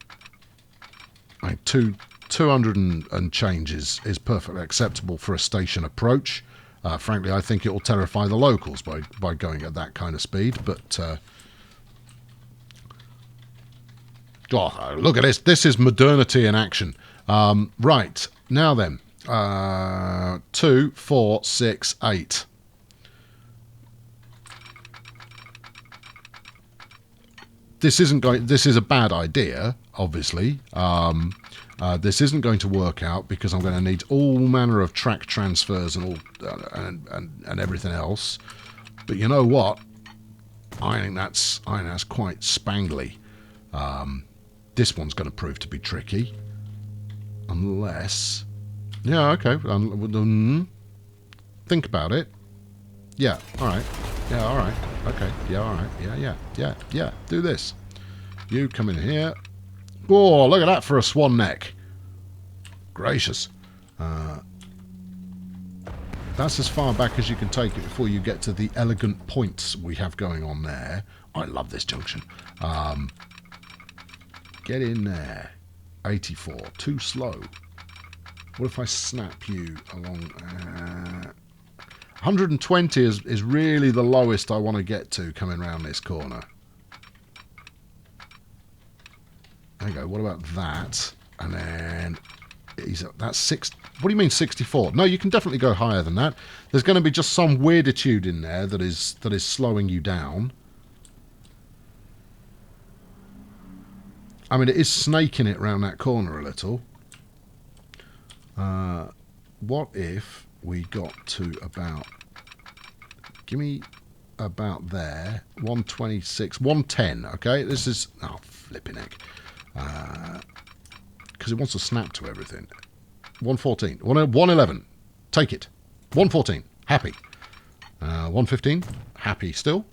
200 and change is perfectly acceptable for a station approach. Frankly, I think it will terrify the locals by going at that kind of speed. But look at this! This is modernity in action. Right now, then, 2, 4, 6, 8. this isn't going. This is a bad idea, obviously. This isn't going to work out because I'm going to need all manner of track transfers and all and everything else. But you know what? I think that's quite spangly. This one's going to prove to be tricky, unless. Yeah, okay. Think about it. Yeah. All right. Yeah. All right. Okay. Yeah. All right. Yeah. Do this. You come in here. Oh, look at that for a swan neck. Gracious. That's as far back as you can take it before you get to the elegant points we have going on there. I love this junction. Get in there. 84. Too slow. What if I snap you along? 120 is really the lowest I want to get to coming around this corner. There you go. What about that? And then that's 6. What do you mean 64? No, you can definitely go higher than that. There's going to be just some weirditude in there that is slowing you down. I mean, it is snaking it round that corner a little. What if we got to about... Give me about there. 126. 110, okay? This is... Oh, flipping heck. Because it wants to snap to everything. 114. 111. Take it. 114. Happy. 115. Happy still.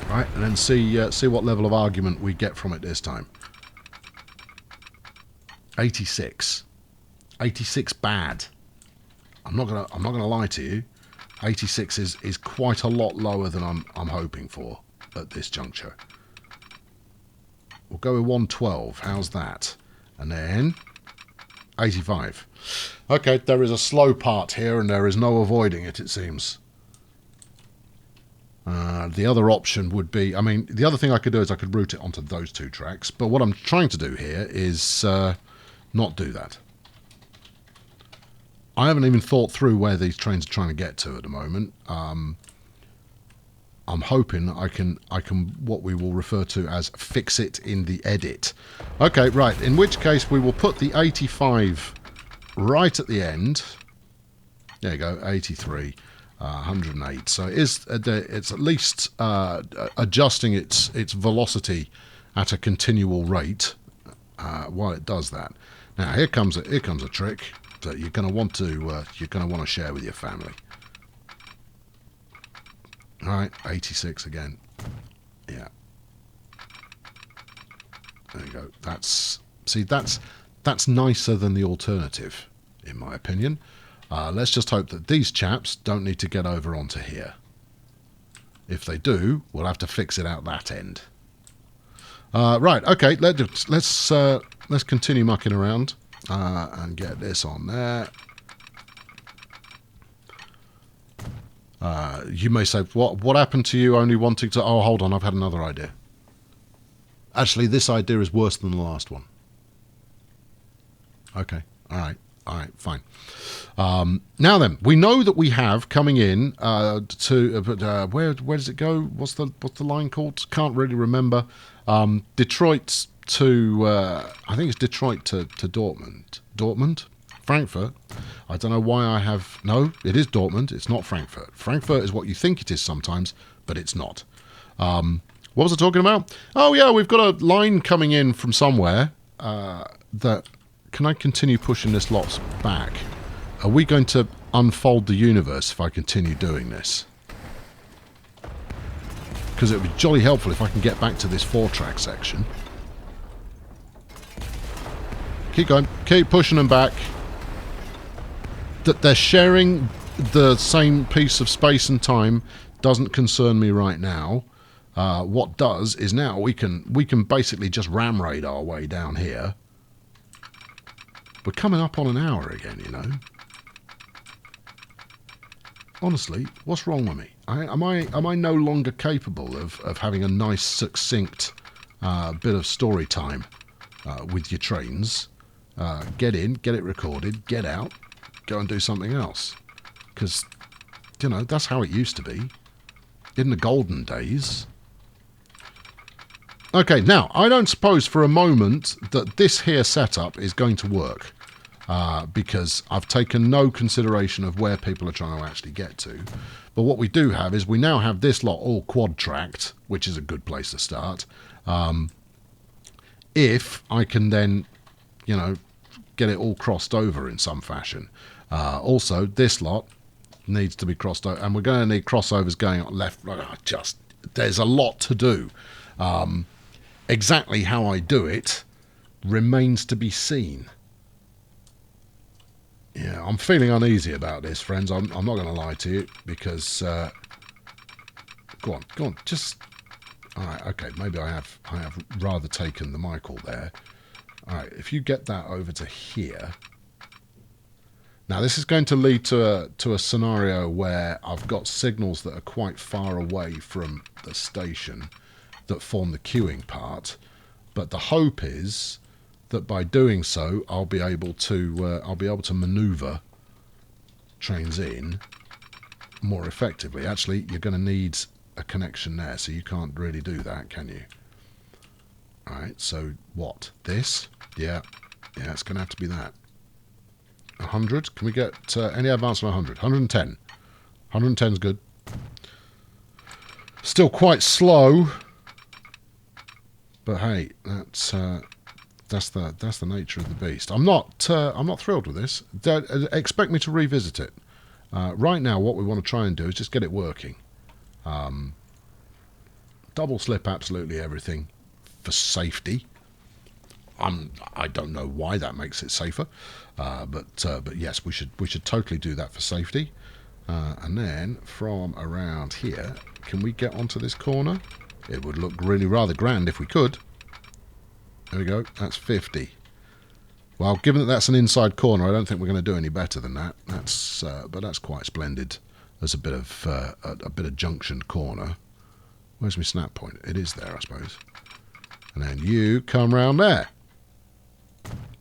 Right, and then see what level of argument we get from it this time. 86. 86 bad. I'm not gonna lie to you. 86 is quite a lot lower than I'm hoping for at this juncture. We'll go with 112. How's that? And then 85. Okay, there is a slow part here, and there is no avoiding it. It seems. The other option would be, I mean, the other thing I could do is I could route it onto those two tracks. But what I'm trying to do here is not do that. I haven't even thought through where these trains are trying to get to at the moment. I'm hoping I can what we will refer to as fix it in the edit. Okay, right. In which case we will put the 85 right at the end. There you go, 83, 108. So it's at least adjusting its velocity at a continual rate while it does that. Now here comes a trick that you're going to want to share with your family. All right, 86 again. Yeah. There you go. That's nicer than the alternative, in my opinion. Let's just hope that these chaps don't need to get over onto here. If they do, we'll have to fix it out that end. Right. Okay. Let's continue mucking around and get this on there. You may say, what happened to you only wanting to... Oh, hold on, I've had another idea. Actually, this idea is worse than the last one. Okay, all right, fine. Now then, we know that we have coming in to... where does it go? What's the line called? Can't really remember. Detroit to... I think it's Detroit to Dortmund. Dortmund? Frankfurt. I don't know why I have... No, it is Dortmund. It's not Frankfurt. Frankfurt is what you think it is sometimes, but it's not. What was I talking about? Oh, yeah, we've got a line coming in from somewhere that... Can I continue pushing this lot back? Are we going to unfold the universe if I continue doing this? Because it would be jolly helpful if I can get back to this 4-track section. Keep going. Keep pushing them back. That they're sharing the same piece of space and time doesn't concern me right now. What does is now we can basically just ram raid our way down here. We're coming up on an hour again, you know. Honestly, what's wrong with me? Am I no longer capable of having a nice, succinct bit of story time with your trains? Get in, get it recorded, get out, go and do something else. Because, you know, that's how it used to be. In the golden days. Okay, now, I don't suppose for a moment that this here setup is going to work. Because I've taken no consideration of where people are trying to actually get to. But what we do have is we now have this lot all quad-tracked, which is a good place to start. If I can then, you know, get it all crossed over in some fashion. Also, this lot needs to be crossed over, and we're going to need crossovers going on left, right. There's a lot to do. Exactly how I do it remains to be seen. Yeah, I'm feeling uneasy about this, friends. I'm not going to lie to you, because... go on, just... Alright, okay, maybe I have rather taken the Michael there. Alright, if you get that over to here... Now, this is going to lead to a scenario where I've got signals that are quite far away from the station that form the queuing part, but the hope is... that by doing so, I'll be able to manoeuvre trains in more effectively. Actually, you're going to need a connection there, so you can't really do that, can you? All right. So what? This? Yeah. It's going to have to be that. 100. Can we get any advance on 100? 110. 110 is good. Still quite slow, but hey, that's the nature of the beast. I'm not thrilled with this. Expect me to revisit it. Right now, what we want to try and do is just get it working. Double slip absolutely everything for safety. I don't know why that makes it safer, but yes, we should totally do that for safety. And then from around here, can we get onto this corner? It would look really rather grand if we could. There we go. That's 50. Well, given that that's an inside corner, I don't think we're going to do any better than that. But that's quite splendid as a bit of junction corner. Where's my snap point? It is there, I suppose. And then you come round there.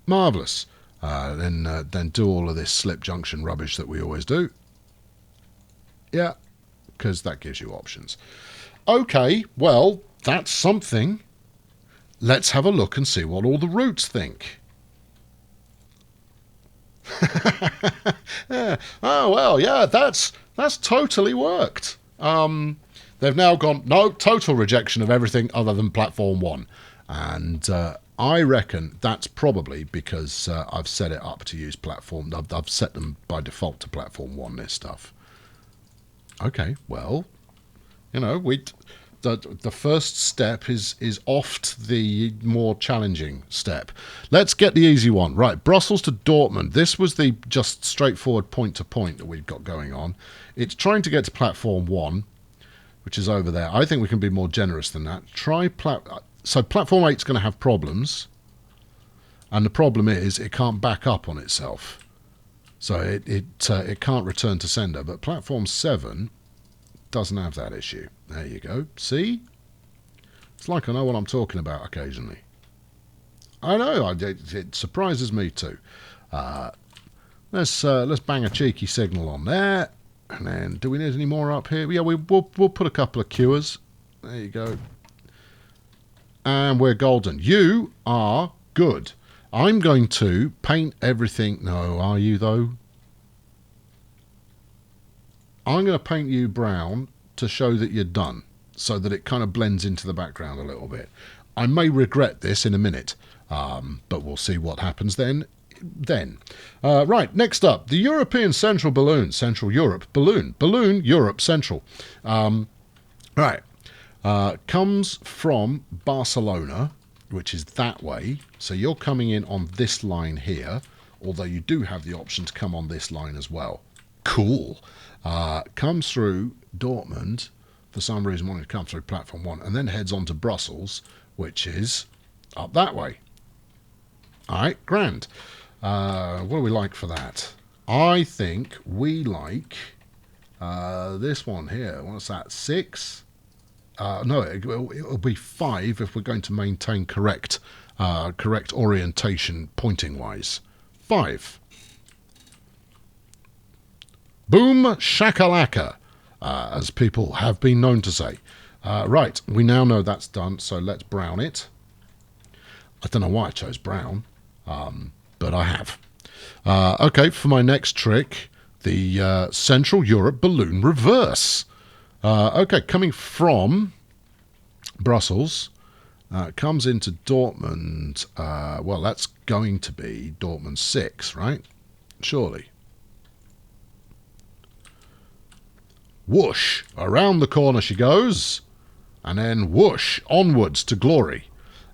Marvellous. Then do all of this slip junction rubbish that we always do. Yeah, because that gives you options. Okay, well, that's something. Let's have a look and see what all the routes think. Yeah. Oh, well, yeah, that's totally worked. They've now gone, no, total rejection of everything other than Platform 1. And I reckon that's probably because I've set it up to use Platform... I've set them by default to Platform 1, this stuff. Okay, well, you know, the first step is oft the more challenging step. Let's get the easy one. Right, Brussels to Dortmund. This was the just straightforward point-to-point that we've got going on. It's trying to get to Platform 1, which is over there. I think we can be more generous than that. So Platform 8 is going to have problems, and the problem is it can't back up on itself. So it can't return to sender. But Platform 7 doesn't have that issue. There you go. See? It's like I know what I'm talking about occasionally. I know. It surprises me too. Let's bang a cheeky signal on there. And then, do we need any more up here? Yeah, we'll put a couple of queuers. There you go. And we're golden. You are good. I'm going to paint everything... No, are you though? I'm going to paint you brown to show that you're done, so that it kind of blends into the background a little bit. I may regret this in a minute, but we'll see what happens then. Right, next up, the European Central Balloon. Central Europe Balloon. Balloon Europe Central. Right. Comes from Barcelona, which is that way. So you're coming in on this line here, although you do have the option to come on this line as well. Cool. Comes through Dortmund, for some reason wanted to come through Platform 1, and then heads on to Brussels, which is up that way. All right, grand. What do we like for that? I think we like this one here. What's that, 6? No, it'll be 5 if we're going to maintain correct orientation pointing-wise. 5. Boom shakalaka, as people have been known to say. Right, we now know that's done, so let's brown it. I don't know why I chose brown, but I have. Okay, for my next trick, the Central Europe balloon reverse. Okay, coming from Brussels, comes into Dortmund. Well, that's going to be Dortmund 6, right? Surely. Whoosh! Around the corner she goes, and then whoosh! Onwards to glory.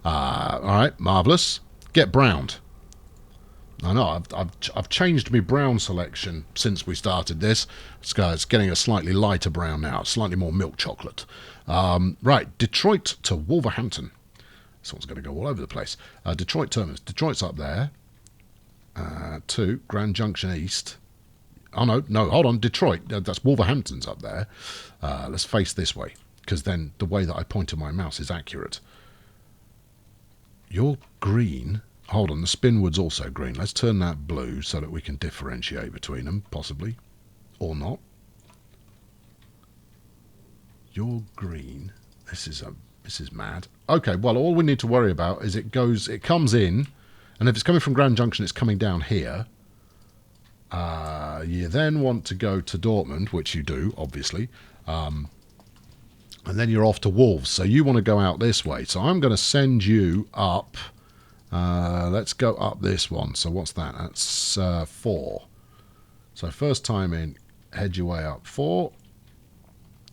All right, marvellous. Get browned. I know, I've changed my brown selection since we started this. It's getting a slightly lighter brown now, slightly more milk chocolate. Right, Detroit to Wolverhampton. This one's going to go all over the place. Detroit terminus. Detroit's up there. To Grand Junction East. Oh, no, hold on. Detroit. That's Wolverhampton's up there. Let's face this way, because then the way that I pointed my mouse is accurate. You're green. Hold on, the Spinwood's also green. Let's turn that blue so that we can differentiate between them, possibly. Or not. You're green. This is mad. Okay, well, all we need to worry about is it comes in, and if it's coming from Grand Junction, it's coming down here. You then want to go to Dortmund, which you do, obviously. And then you're off to Wolves. So you want to go out this way. So I'm going to send you up. Let's go up this one. So what's that? That's 4. So first time in, head your way up 4.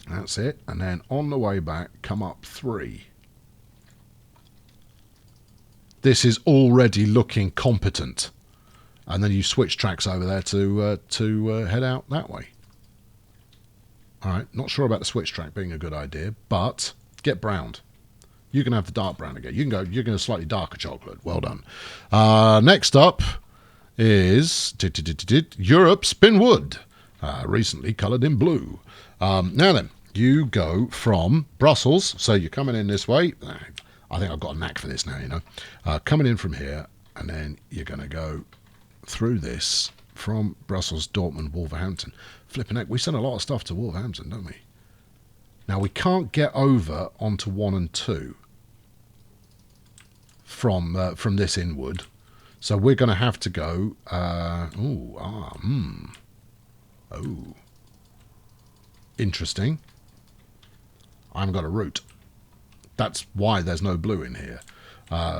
That's it. And then on the way back, come up 3. This is already looking competent. And then you switch tracks over there to head out that way. All right, not sure about the switch track being a good idea, but get browned. You can have the dark brown again. You can go slightly darker chocolate. Well done. Next up is Europe Spinwood, recently coloured in blue. Now then, you go from Brussels, so you're coming in this way. I think I've got a knack for this now, you know. Coming in from here, and then you're going to go through this from Brussels, Dortmund, Wolverhampton. Flipping heck, we send a lot of stuff to Wolverhampton, don't we? Now, we can't get over onto 1 and 2 from this inward. So we're going to have to go... Interesting. I haven't got a route. That's why there's no blue in here.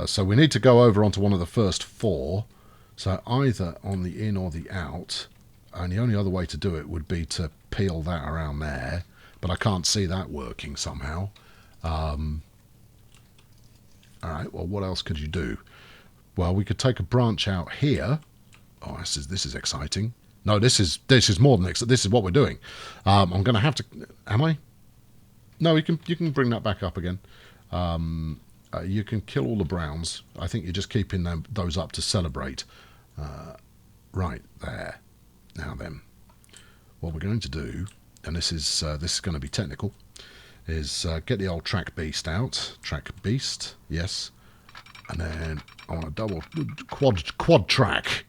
So we need to go over onto one of the first 4. So either on the in or the out. And the only other way to do it would be to peel that around there. But I can't see that working somehow. All right, well, what else could you do? Well, we could take a branch out here. Oh, this is exciting. No, this is more than exciting. This is what we're doing. I'm going to have to... Am I? No, you can bring that back up again. You can kill all the browns. I think you're just keeping those up to celebrate. Right, there. Now then, what we're going to do, and this is going to be technical, is get the old track beast out. Track beast, yes. And then I want a double quad track.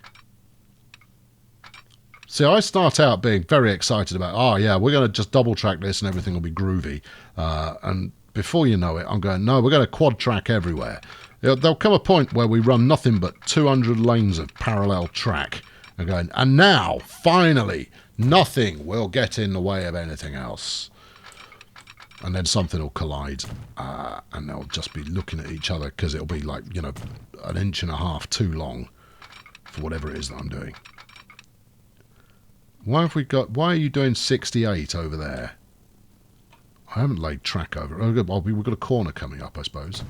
See, I start out being very excited about, oh yeah, we're going to just double track this and everything will be groovy. And before you know it, I'm going, no, we're going to quad track everywhere. There'll come a point where we run nothing but 200 lanes of parallel track. And going, and now, finally, nothing will get in the way of anything else. And then something will collide, and they'll just be looking at each other because it'll be like, you know, 1.5 inches too long for whatever it is that I'm doing. Why are you doing 68 over there? I haven't laid track over it. Oh, we've got a corner coming up, I suppose.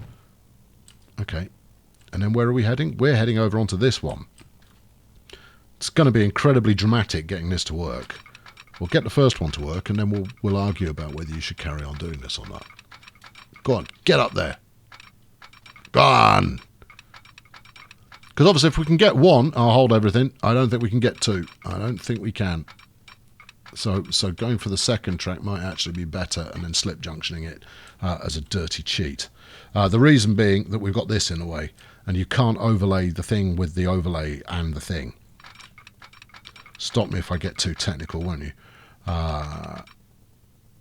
Okay. And then where are we heading? We're heading over onto this one. It's going to be incredibly dramatic getting this to work. We'll get the first one to work, and then we'll argue about whether you should carry on doing this or not. Go on, get up there. Go on. Because obviously if we can get 1, I'll hold everything. I don't think we can get 2. I don't think we can. So going for the second track might actually be better, and then slip junctioning it as a dirty cheat. The reason being that we've got this in the way, and you can't overlay the thing with the overlay and the thing. Stop me if I get too technical, won't you?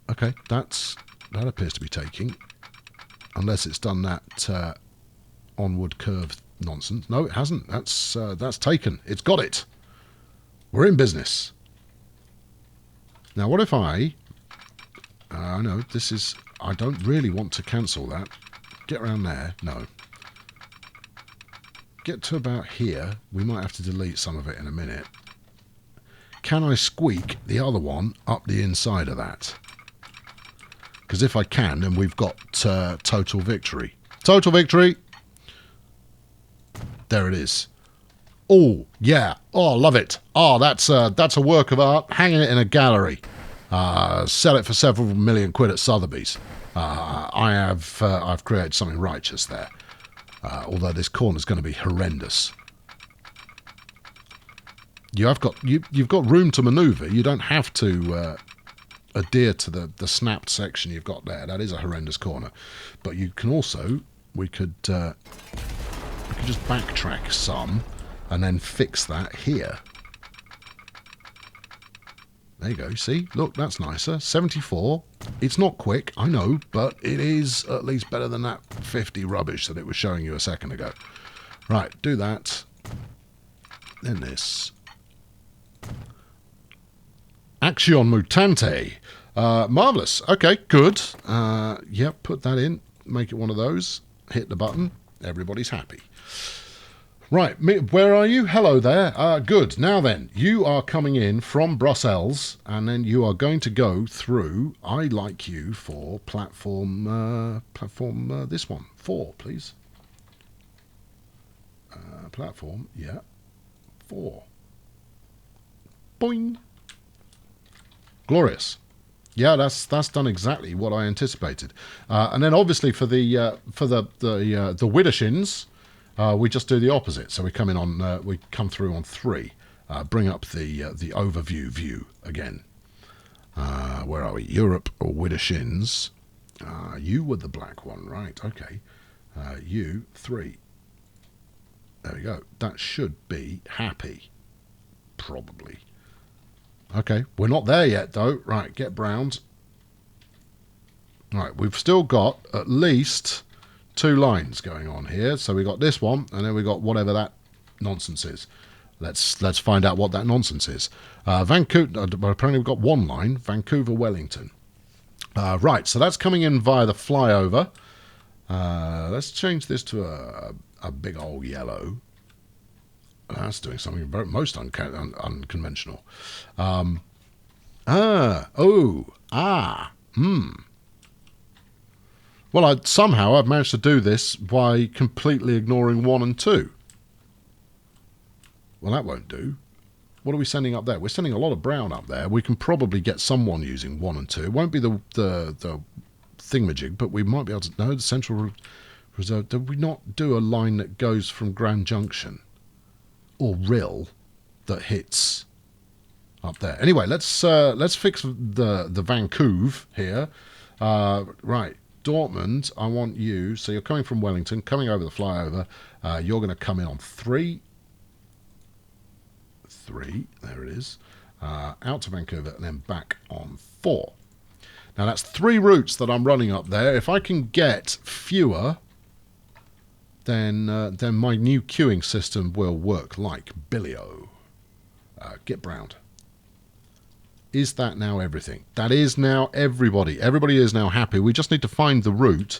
Okay, that's That appears to be taking. Unless it's done that onward curve nonsense. No, it hasn't. That's taken. It's got it. We're in business. Now, what if I no, this is... I don't really want to cancel that. Get around there. No. Get to about here. We might have to delete some of it in a minute. Can I squeak the other one up the inside of that? Because if I can, then we've got total victory. Total victory! There it is. Oh, yeah. Oh, love it. Oh, that's a work of art. Hanging it in a gallery. Sell it for several million quid at Sotheby's. I've created something righteous there. Although this corner's going to be horrendous. You've got room to manoeuvre. You don't have to adhere to the snapped section you've got there. That is a horrendous corner. But you can also... We could just backtrack some and then fix that here. There you go. See? Look, that's nicer. 74. It's not quick, I know, but it is at least better than that 50 rubbish that it was showing you a second ago. Right, do that. Then this. Action Mutante. Marvellous. Okay, good. Yep, put that in. Make it one of those. Hit the button. Everybody's happy. Right, where are you? Hello there. Good. Now then, you are coming in from Brussels, and then you are going to go through. I'd like you for platform. This one 4, please. Platform, yeah, 4. Boing. Glorious. Yeah, that's done exactly what I anticipated. And then obviously for the Widdershins. We just do the opposite. So we come in on, we come through on 3. Bring up the overview view again. Where are we? Europe or Widdershins. You were the black one, right? Okay. You 3. There we go. That should be happy, probably. Okay, we're not there yet though. Right, get browned. Right, we've still got at least 2 lines going on here. So we got this one, and then we got whatever that nonsense is. Let's find out what that nonsense is. Vancouver. Apparently we've got 1 line. Vancouver, Wellington. Right, so that's coming in via the flyover. Let's change this to a big old yellow. That's doing something most unconventional. Well, somehow I've managed to do this by completely ignoring 1 and 2. Well, that won't do. What are we sending up there? We're sending a lot of brown up there. We can probably get someone using 1 and 2. It won't be the thingamajig, but we might be able to... No, the Central Reserve... Did we not do a line that goes from Grand Junction or Rill that hits up there? Anyway, let's fix the Vancouver here. Right. Dortmund, I want you, so you're coming from Wellington, coming over the flyover, you're going to come in on 3, there it is, out to Vancouver, and then back on 4. Now that's 3 routes that I'm running up there. If I can get fewer, then my new queuing system will work like Billio. Get browned. Is that now everything? That is now everybody. Everybody is now happy. We just need to find the route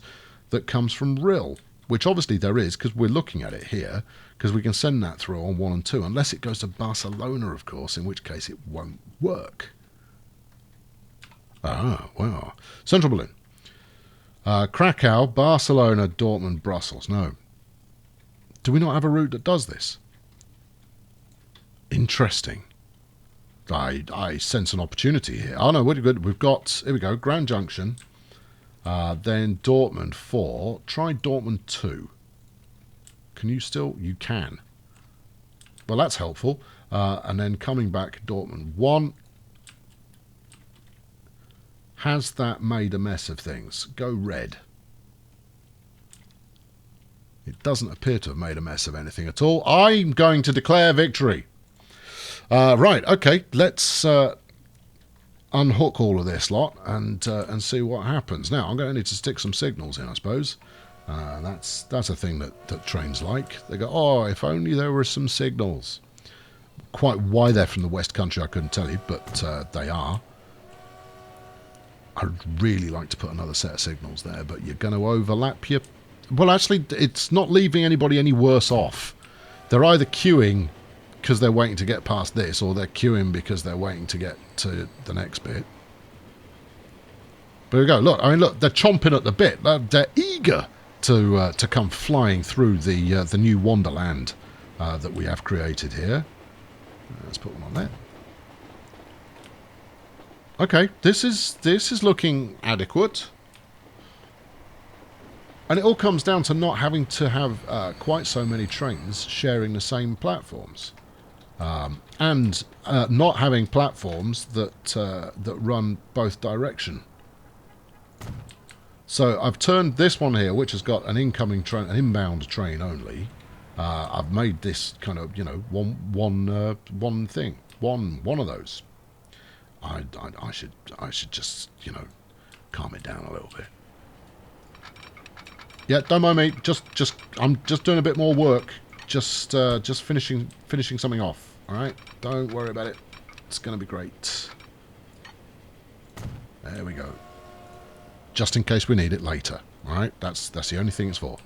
that comes from Rill, which obviously there is because we're looking at it here, because we can send that through on 1 and 2, unless it goes to Barcelona, of course, in which case it won't work. Ah, well. Central Berlin. Krakow, Barcelona, Dortmund, Brussels. No. Do we not have a route that does this? Interesting. I sense an opportunity here. Oh no, we're good. We've got, here we go, Grand Junction, then Dortmund 4. Try Dortmund 2. Can you still? You can. Well, that's helpful. And then coming back, Dortmund 1. Has that made a mess of things? Go red. It doesn't appear to have made a mess of anything at all. I'm going to declare victory. Right, okay, let's... unhook all of this lot and see what happens. Now, I'm going to need to stick some signals in, I suppose. That's a thing that trains like. They go, oh, if only there were some signals. Quite why they're from the West Country, I couldn't tell you, but they are. I'd really like to put another set of signals there, but you're going to overlap your... Well, actually, it's not leaving anybody any worse off. They're either queuing because they're waiting to get past this, or they're queuing because they're waiting to get to the next bit. But we go. Look, I mean, look, they're chomping at the bit. They're eager to come flying through the new Wonderland that we have created here. Let's put one on there. Okay, this is looking adequate. And it all comes down to not having to have quite so many trains sharing the same platforms. And not having platforms that run both direction. So I've turned this one here, which has got an incoming train, an inbound train only. I've made this kind of, you know, one thing, one of those. I should just, you know, calm it down a little bit. Yeah, don't mind me. I'm just doing a bit more work. Just finishing something off. All right, don't worry about it. It's going to be great. There we go. Just in case we need it later. All right, that's the only thing it's for.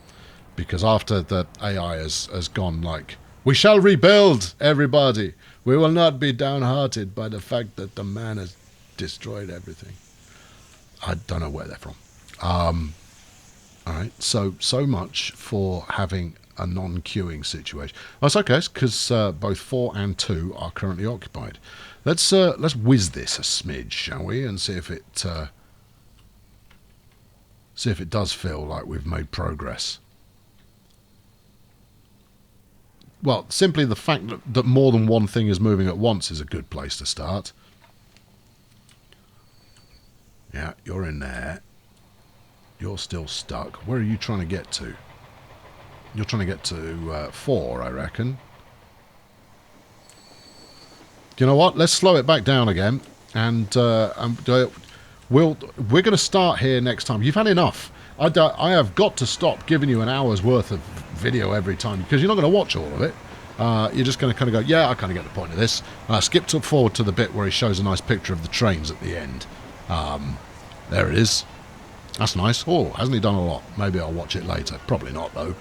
Because after the AI has gone like, we shall rebuild, everybody. We will not be downhearted by the fact that the man has destroyed everything. I don't know where they're from. All right, so much for having a non-queuing situation. Oh, it's okay, because both 4 and 2 are currently occupied. Let's whiz this a smidge, shall we, and see if it does feel like we've made progress. Well, simply the fact that more than one thing is moving at once is a good place to start. Yeah, you're in there. You're still stuck. Where are you trying to get to? You're trying to get to 4, I reckon. You know what? Let's slow it back down again, and we're going to start here next time. You've had enough. I have got to stop giving you an hour's worth of video every time, because you're not going to watch all of it. You're just going to kind of go, yeah, I kind of get the point of this. Skip forward to the bit where he shows a nice picture of the trains at the end. There it is. That's nice. Oh, hasn't he done a lot? Maybe I'll watch it later. Probably not, though.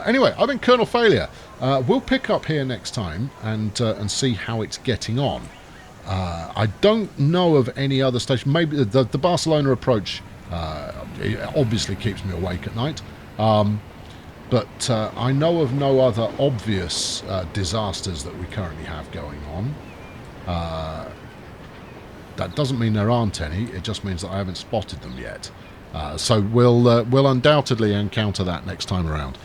Anyway, I've been Colonel Failure. We'll pick up here next time and see how it's getting on. I don't know of any other station. Maybe the Barcelona approach obviously keeps me awake at night. But I know of no other obvious disasters that we currently have going on. That doesn't mean there aren't any. It just means that I haven't spotted them yet. So we'll undoubtedly encounter that next time around,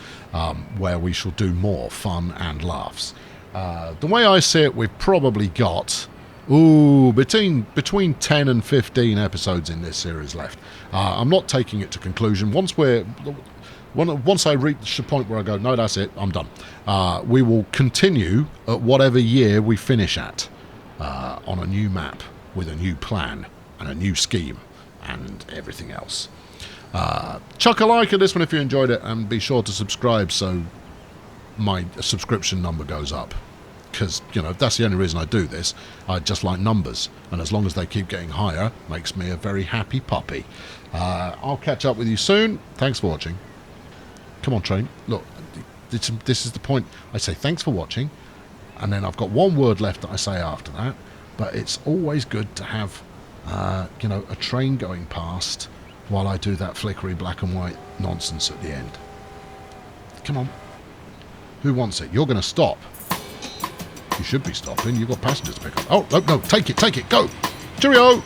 where we shall do more fun and laughs. The way I see it, we've probably got between 10 and 15 episodes in this series left. I'm not taking it to conclusion. Once I reach the point where I go, no, that's it, I'm done. We will continue at whatever year we finish at, on a new map with a new plan and a new scheme and everything else. Chuck a like at this one if you enjoyed it, and be sure to subscribe so my subscription number goes up, because, you know, that's the only reason I do this. I just like numbers, and as long as they keep getting higher, makes me a very happy puppy. I'll catch up with you soon. Thanks for watching. Come on, train. Look, this is the point. I say thanks for watching, and then I've got one word left that I say after that, but it's always good to have you know, a train going past while I do that flickery black and white nonsense at the end. Come on. Who wants it? You're going to stop. You should be stopping. You've got passengers to pick up. Oh, no, take it, go. Cheerio!